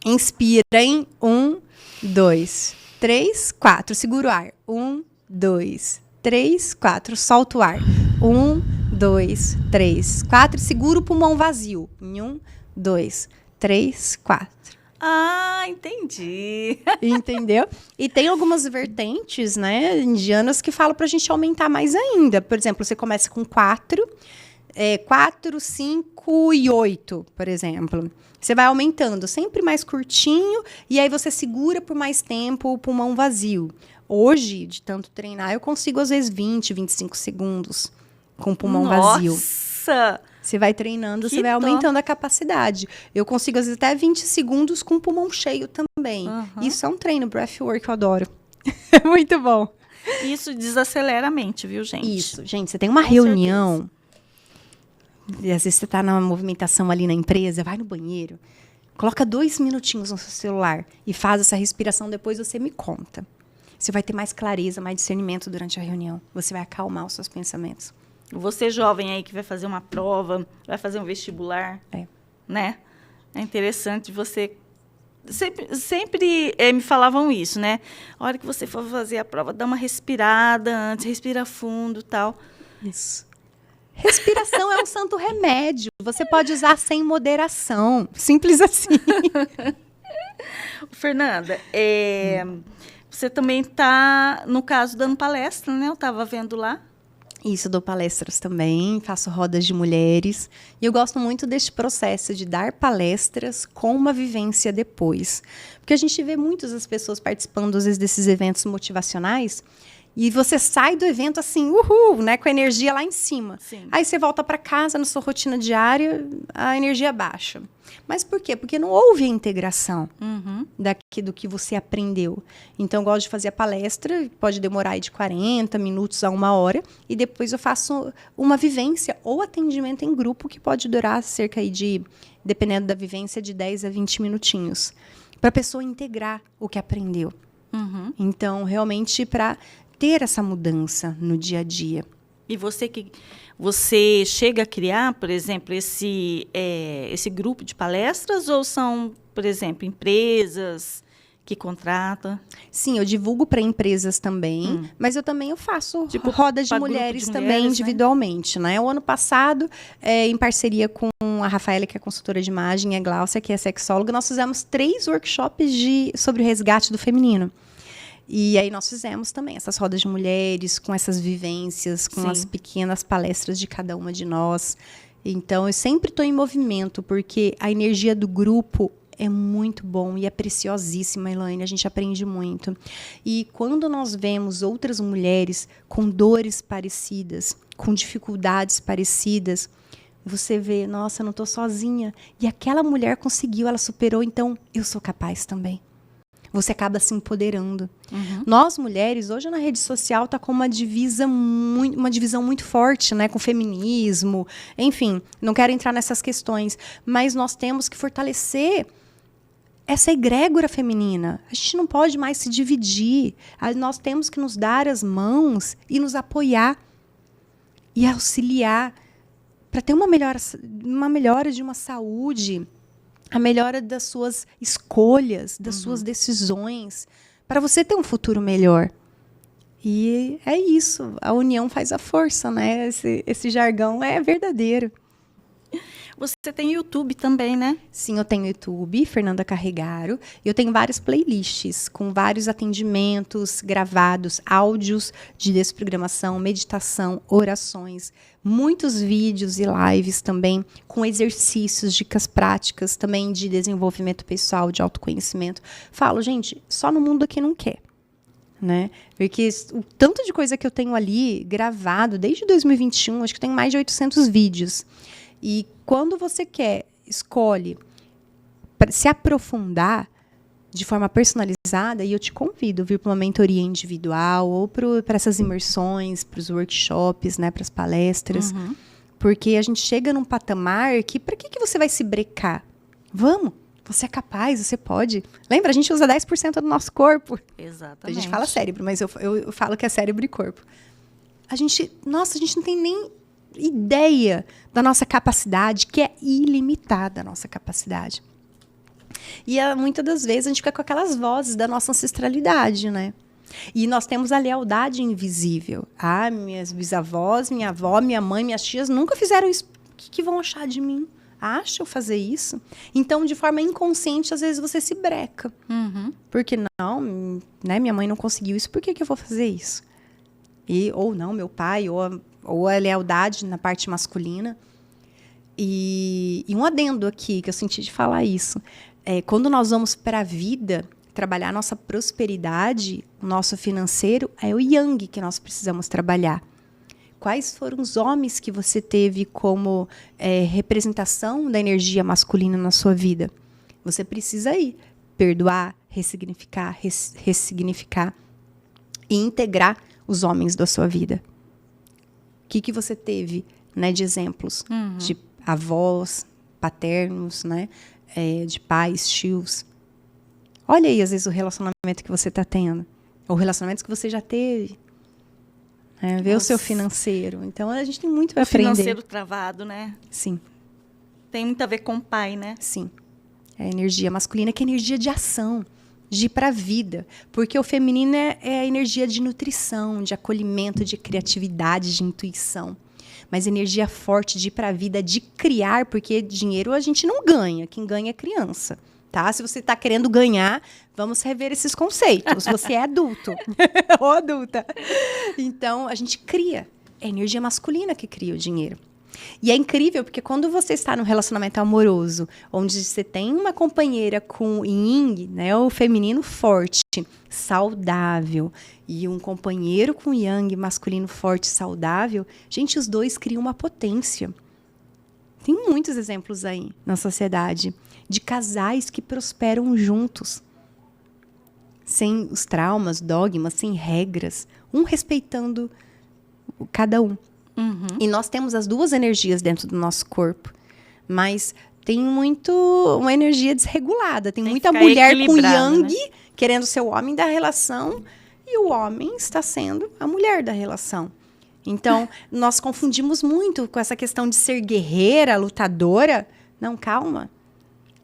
Speaker 2: Inspira em 1, 2, 3, 4. Segura o ar. 1, 2, 3, 4. Solta o ar. 1, 2, 3, 4. Segura o pulmão vazio. Em 1, 2, 3, 4.
Speaker 1: Ah, entendi.
Speaker 2: Entendeu? E tem algumas vertentes, né, indianas que falam pra gente aumentar mais ainda. Por exemplo, você começa com 4, 5 e 8, por exemplo. Você vai aumentando, sempre mais curtinho, e aí você segura por mais tempo o pulmão vazio. Hoje, de tanto treinar, eu consigo, às vezes, 20, 25 segundos com o pulmão vazio.
Speaker 1: Nossa!
Speaker 2: Você vai treinando,
Speaker 1: Que
Speaker 2: você vai
Speaker 1: top.
Speaker 2: aumentando a capacidade. Eu consigo, às vezes, até 20 segundos com o pulmão cheio também.
Speaker 1: Uhum.
Speaker 2: Isso é um treino, breathwork, eu adoro. É muito bom.
Speaker 1: Isso desacelera a mente, viu, gente?
Speaker 2: Isso, gente, você tem uma
Speaker 1: Com
Speaker 2: reunião, e às vezes você está na movimentação ali na empresa, vai no banheiro, coloca 2 minutinhos no seu celular e faz essa respiração, depois você me conta. Você vai ter mais clareza, mais discernimento durante a reunião. Você vai acalmar os seus pensamentos.
Speaker 1: Você jovem aí que vai fazer uma prova, vai fazer um vestibular, né? É interessante você... Sempre me falavam isso, né? A hora que você for fazer a prova, dá uma respirada antes, respira fundo e tal.
Speaker 2: Isso. Respiração é um santo remédio. Você pode usar sem moderação. Simples assim.
Speaker 1: Fernanda, você também está, no caso, dando palestra, né? Eu estava vendo lá.
Speaker 2: Isso, dou palestras também, faço rodas de mulheres. E eu gosto muito deste processo de dar palestras com uma vivência depois. Porque a gente vê muitas das pessoas participando, às vezes, desses eventos motivacionais. E você sai do evento assim, uhul, né? Com a energia lá em cima.
Speaker 1: Sim.
Speaker 2: Aí você volta para casa, na sua rotina diária, a energia baixa. Mas por quê? Porque não houve a integração do que você aprendeu. Então, eu gosto de fazer a palestra, pode demorar aí de 40 minutos a 1 hora, e depois eu faço uma vivência ou atendimento em grupo, que pode durar cerca aí de, dependendo da vivência, de 10 a 20 minutinhos. Para a pessoa integrar o que aprendeu. Então, realmente, para ter essa mudança no dia a dia.
Speaker 1: E você chega a criar, por exemplo, esse grupo de palestras, ou são, por exemplo, empresas que contrata?
Speaker 2: Sim, eu divulgo para empresas também, mas eu faço
Speaker 1: Tipo,
Speaker 2: roda de
Speaker 1: pra grupo
Speaker 2: mulheres
Speaker 1: de
Speaker 2: também,
Speaker 1: mulheres, né?
Speaker 2: individualmente, né? O ano passado, em parceria com a Rafaela, que é consultora de imagem, e a Gláucia, que é sexóloga, nós fizemos 3 workshops sobre o resgate do feminino. E aí nós fizemos também essas rodas de mulheres, com essas vivências, com
Speaker 1: Sim.
Speaker 2: as pequenas palestras de cada uma de nós. Então, eu sempre estou em movimento, porque a energia do grupo é muito bom e é preciosíssima, Elaine. A gente aprende muito. E quando nós vemos outras mulheres com dores parecidas, com dificuldades parecidas, você vê, nossa, eu não estou sozinha. E aquela mulher conseguiu, ela superou, então eu sou capaz também. Você acaba se empoderando. Nós, mulheres, hoje na rede social está com uma divisão muito forte, né? Com feminismo, enfim, não quero entrar nessas questões, mas nós temos que fortalecer essa egrégora feminina. A gente não pode mais se dividir. Nós temos que nos dar as mãos e nos apoiar e auxiliar para ter uma melhora de uma saúde, a melhora das suas escolhas, das suas decisões, para você ter um futuro melhor. E é isso, a união faz a força, né? Esse jargão é verdadeiro.
Speaker 1: Você tem YouTube também, né?
Speaker 2: Sim, eu tenho YouTube, Fernanda Carregaro, e eu tenho várias playlists com vários atendimentos gravados, áudios de desprogramação, meditação, orações, muitos vídeos e lives também, com exercícios, dicas práticas também de desenvolvimento pessoal, de autoconhecimento. Falo, gente, só no mundo aqui não quer. Né? Porque o tanto de coisa que eu tenho ali gravado desde 2021, acho que tem mais de 800 vídeos. E quando você escolhe se aprofundar de forma personalizada, e eu te convido a vir para uma mentoria individual ou para essas imersões, para os workshops, né, para as palestras, porque a gente chega num patamar que, para que você vai se brecar? Vamos! Você é capaz, você pode. Lembra, a gente usa 10% do nosso corpo.
Speaker 1: Exatamente.
Speaker 2: A gente fala cérebro, mas eu falo que é cérebro e corpo. A gente não tem nem ideia da nossa capacidade, que é ilimitada a nossa capacidade. E muitas das vezes a gente fica com aquelas vozes da nossa ancestralidade, né? E nós temos a lealdade invisível. Minhas bisavós, minha avó, minha mãe, minhas tias nunca fizeram isso. O que vão achar de mim? Acha eu fazer isso? Então, de forma inconsciente, às vezes você se breca. Porque não, né, minha mãe não conseguiu isso, por que eu vou fazer isso? Ou não, meu pai, ou a lealdade na parte masculina. E um adendo aqui, que eu senti de falar isso. Quando nós vamos para a vida, trabalhar a nossa prosperidade, o nosso financeiro, é o yang que nós precisamos trabalhar. Quais foram os homens que você teve como representação da energia masculina na sua vida? Você precisa perdoar, ressignificar e integrar os homens da sua vida. O que você teve, né, de exemplos? De avós, paternos, né, de pais, tios. Olha aí, às vezes, o relacionamento que você está tendo. Ou relacionamentos que você já teve. Ver o seu financeiro. Então, a gente tem muito para aprender.
Speaker 1: Financeiro travado, né?
Speaker 2: Sim.
Speaker 1: Tem muito a ver com o pai, né?
Speaker 2: Sim. É a energia masculina, que é energia de ação, de ir para a vida. Porque o feminino é a energia de nutrição, de acolhimento, de criatividade, de intuição. Mas energia forte de ir para a vida, de criar, porque dinheiro a gente não ganha. Quem ganha é criança. Tá? Se você está querendo ganhar, vamos rever esses conceitos. Você é adulto ou adulta. Então, a gente cria. É a energia masculina que cria o dinheiro. E é incrível, porque quando você está num relacionamento amoroso, onde você tem uma companheira com yin, né, o feminino forte, saudável, e um companheiro com yang, masculino forte, saudável, gente, os dois criam uma potência. Tem muitos exemplos aí na sociedade de casais que prosperam juntos, sem os traumas, dogmas, sem regras, um respeitando cada um. E nós temos as duas energias dentro do nosso corpo, mas tem uma energia desregulada. Tem muita mulher com yang, né, querendo ser o homem da relação, e o homem está sendo a mulher da relação. Então, nós confundimos muito com essa questão de ser guerreira, lutadora. Não, calma.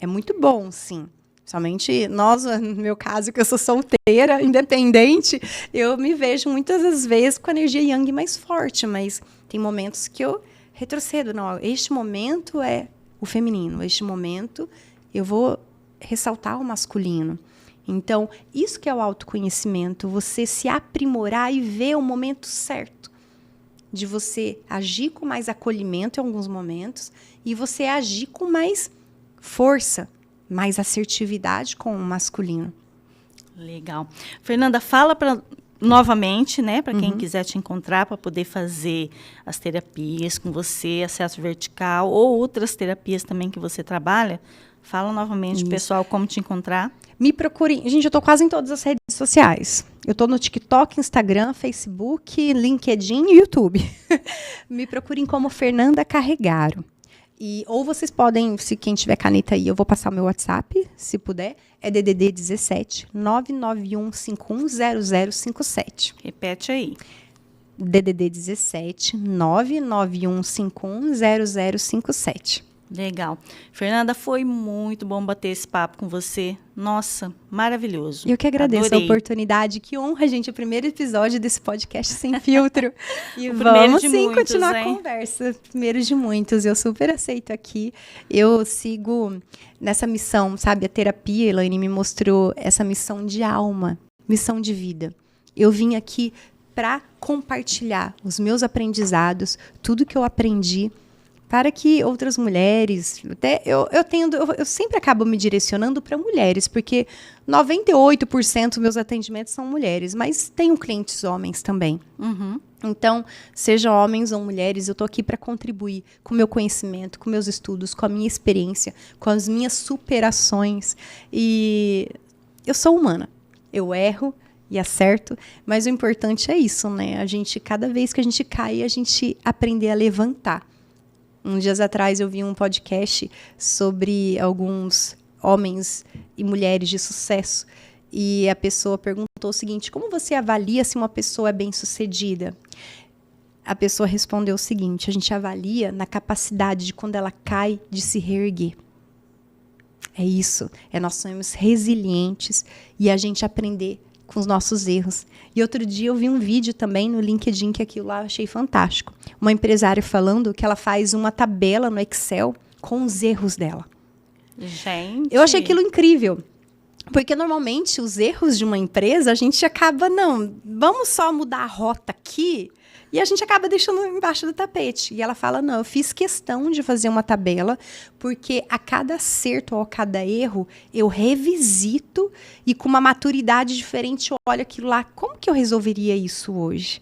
Speaker 2: É muito bom, sim. Principalmente nós, no meu caso, que eu sou solteira, independente, eu me vejo muitas das vezes com a energia yang mais forte, mas tem momentos que eu retrocedo. Não, este momento é o feminino, este momento eu vou ressaltar o masculino. Então, isso que é o autoconhecimento, você se aprimorar e ver o momento certo de você agir com mais acolhimento em alguns momentos e você agir com mais força, mais assertividade com o masculino.
Speaker 1: Legal. Fernanda, fala novamente, né, para quem quiser te encontrar para poder fazer as terapias com você, acesso vertical ou outras terapias também que você trabalha. Fala novamente, pessoal, como te encontrar.
Speaker 2: Me procurem. Gente, eu tô quase em todas as redes sociais. Eu tô no TikTok, Instagram, Facebook, LinkedIn e YouTube. Me procurem como Fernanda Carregaro. Ou vocês podem, se quem tiver caneta aí, eu vou passar o meu WhatsApp, se puder. É DDD 17 991510057.
Speaker 1: Repete aí.
Speaker 2: DDD 17 991510057.
Speaker 1: Legal. Fernanda, foi muito bom bater esse papo com você. Nossa, maravilhoso.
Speaker 2: Eu que agradeço
Speaker 1: Adorei.
Speaker 2: a oportunidade. Que honra, gente. O primeiro episódio desse podcast Sem Filtro. E
Speaker 1: O primeiro
Speaker 2: vamos
Speaker 1: de
Speaker 2: sim
Speaker 1: muitos,
Speaker 2: continuar
Speaker 1: hein?
Speaker 2: a conversa. Primeiro de muitos. Eu super aceito aqui. Eu sigo nessa missão, sabe? A terapia, Elaine, me mostrou essa missão de alma, missão de vida. Eu vim aqui para compartilhar os meus aprendizados, tudo que eu aprendi, para que outras mulheres, até eu sempre acabo me direcionando para mulheres, porque 98% dos meus atendimentos são mulheres, mas tenho clientes homens também. Então, seja homens ou mulheres, eu estou aqui para contribuir com o meu conhecimento, com meus estudos, com a minha experiência, com as minhas superações. E eu sou humana, eu erro e acerto, mas o importante é isso, né? A gente, cada vez que a gente cai, a gente aprender a levantar. Uns dias atrás eu vi um podcast sobre alguns homens e mulheres de sucesso. E a pessoa perguntou o seguinte: como você avalia se uma pessoa é bem-sucedida? A pessoa respondeu o seguinte: a gente avalia na capacidade de, quando ela cai, de se reerguer. É isso. Nós somos resilientes e a gente aprender com os nossos erros. E outro dia eu vi um vídeo também no LinkedIn, que aquilo lá eu achei fantástico. Uma empresária falando que ela faz uma tabela no Excel com os erros dela.
Speaker 1: Gente.
Speaker 2: Eu achei aquilo incrível. Porque normalmente os erros de uma empresa, a gente acaba, não, vamos só mudar a rota aqui, e a gente acaba deixando embaixo do tapete. E ela fala, não, eu fiz questão de fazer uma tabela, porque a cada acerto ou a cada erro, eu revisito e com uma maturidade diferente eu olho aquilo lá, como que eu resolveria isso hoje?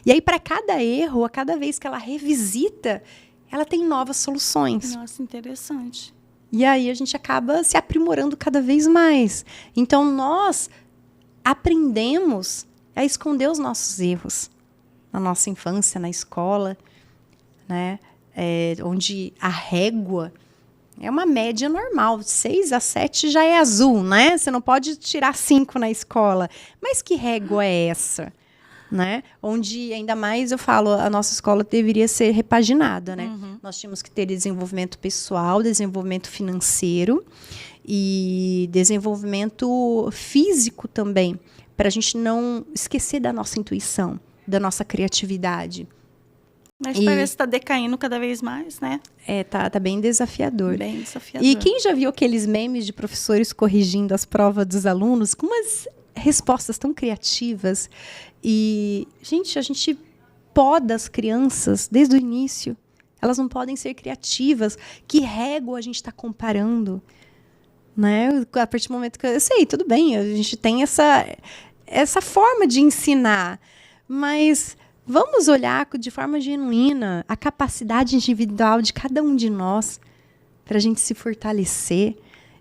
Speaker 2: E aí, para cada erro, a cada vez que ela revisita, ela tem novas soluções.
Speaker 1: Nossa, interessante.
Speaker 2: E aí a gente acaba se aprimorando cada vez mais. Então, nós aprendemos a esconder os nossos erros na nossa infância, na escola, né? Onde a régua é uma média normal. 6 a 7 já é azul, né? Você não pode tirar 5 na escola. Mas que régua é essa? Né? Onde, ainda mais, eu falo, a nossa escola deveria ser repaginada, né? Nós tínhamos que ter desenvolvimento pessoal, desenvolvimento financeiro e desenvolvimento físico também, para a gente não esquecer da nossa intuição, da nossa criatividade.
Speaker 1: Mas parece que está decaindo cada vez mais, né?
Speaker 2: Tá bem desafiador.
Speaker 1: Bem desafiador.
Speaker 2: E quem já viu aqueles memes de professores corrigindo as provas dos alunos com umas respostas tão criativas? E, gente, a gente poda as crianças desde o início. Elas não podem ser criativas. Que régua a gente está comparando? Né? A partir do momento que eu sei, tudo bem, a gente tem essa forma de ensinar, mas vamos olhar de forma genuína a capacidade individual de cada um de nós para a gente se fortalecer.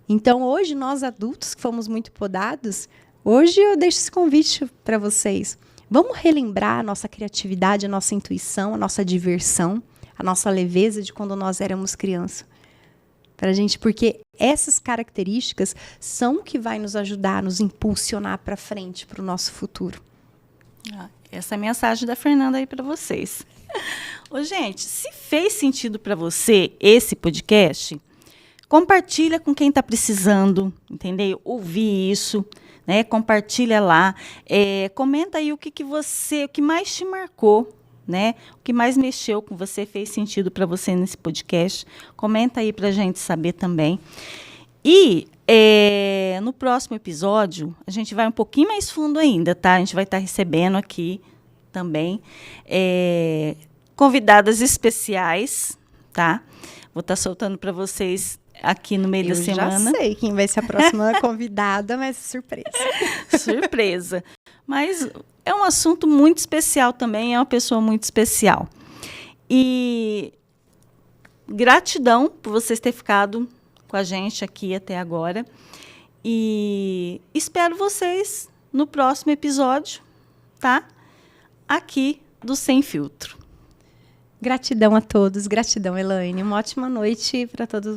Speaker 2: Então, hoje, nós adultos que fomos muito podados, hoje eu deixo esse convite para vocês. Vamos relembrar a nossa criatividade, a nossa intuição, a nossa diversão, a nossa leveza de quando nós éramos crianças. Pra gente, porque essas características são o que vai nos ajudar, nos impulsionar para frente, para o nosso futuro.
Speaker 1: Essa é a mensagem da Fernanda aí para vocês. Ô, gente, se fez sentido para você esse podcast, Compartilha com quem está precisando, entendeu? Ouvir isso, né? Compartilha lá. Comenta aí o que mais te marcou, né? O que mais mexeu com você, fez sentido para você nesse podcast. Comenta aí para a gente saber também. E no próximo episódio, a gente vai um pouquinho mais fundo ainda, tá? A gente vai estar recebendo aqui também convidadas especiais, tá? Vou estar soltando para vocês aqui no meio da semana.
Speaker 2: Eu já sei quem vai ser a próxima convidada, mas surpresa.
Speaker 1: Surpresa. Mas é um assunto muito especial também, é uma pessoa muito especial. E gratidão por vocês terem ficado com a gente aqui até agora. E espero vocês no próximo episódio, tá? Aqui do Sem Filtro.
Speaker 2: Gratidão a todos, gratidão, Elaine. Uma ótima noite para todos.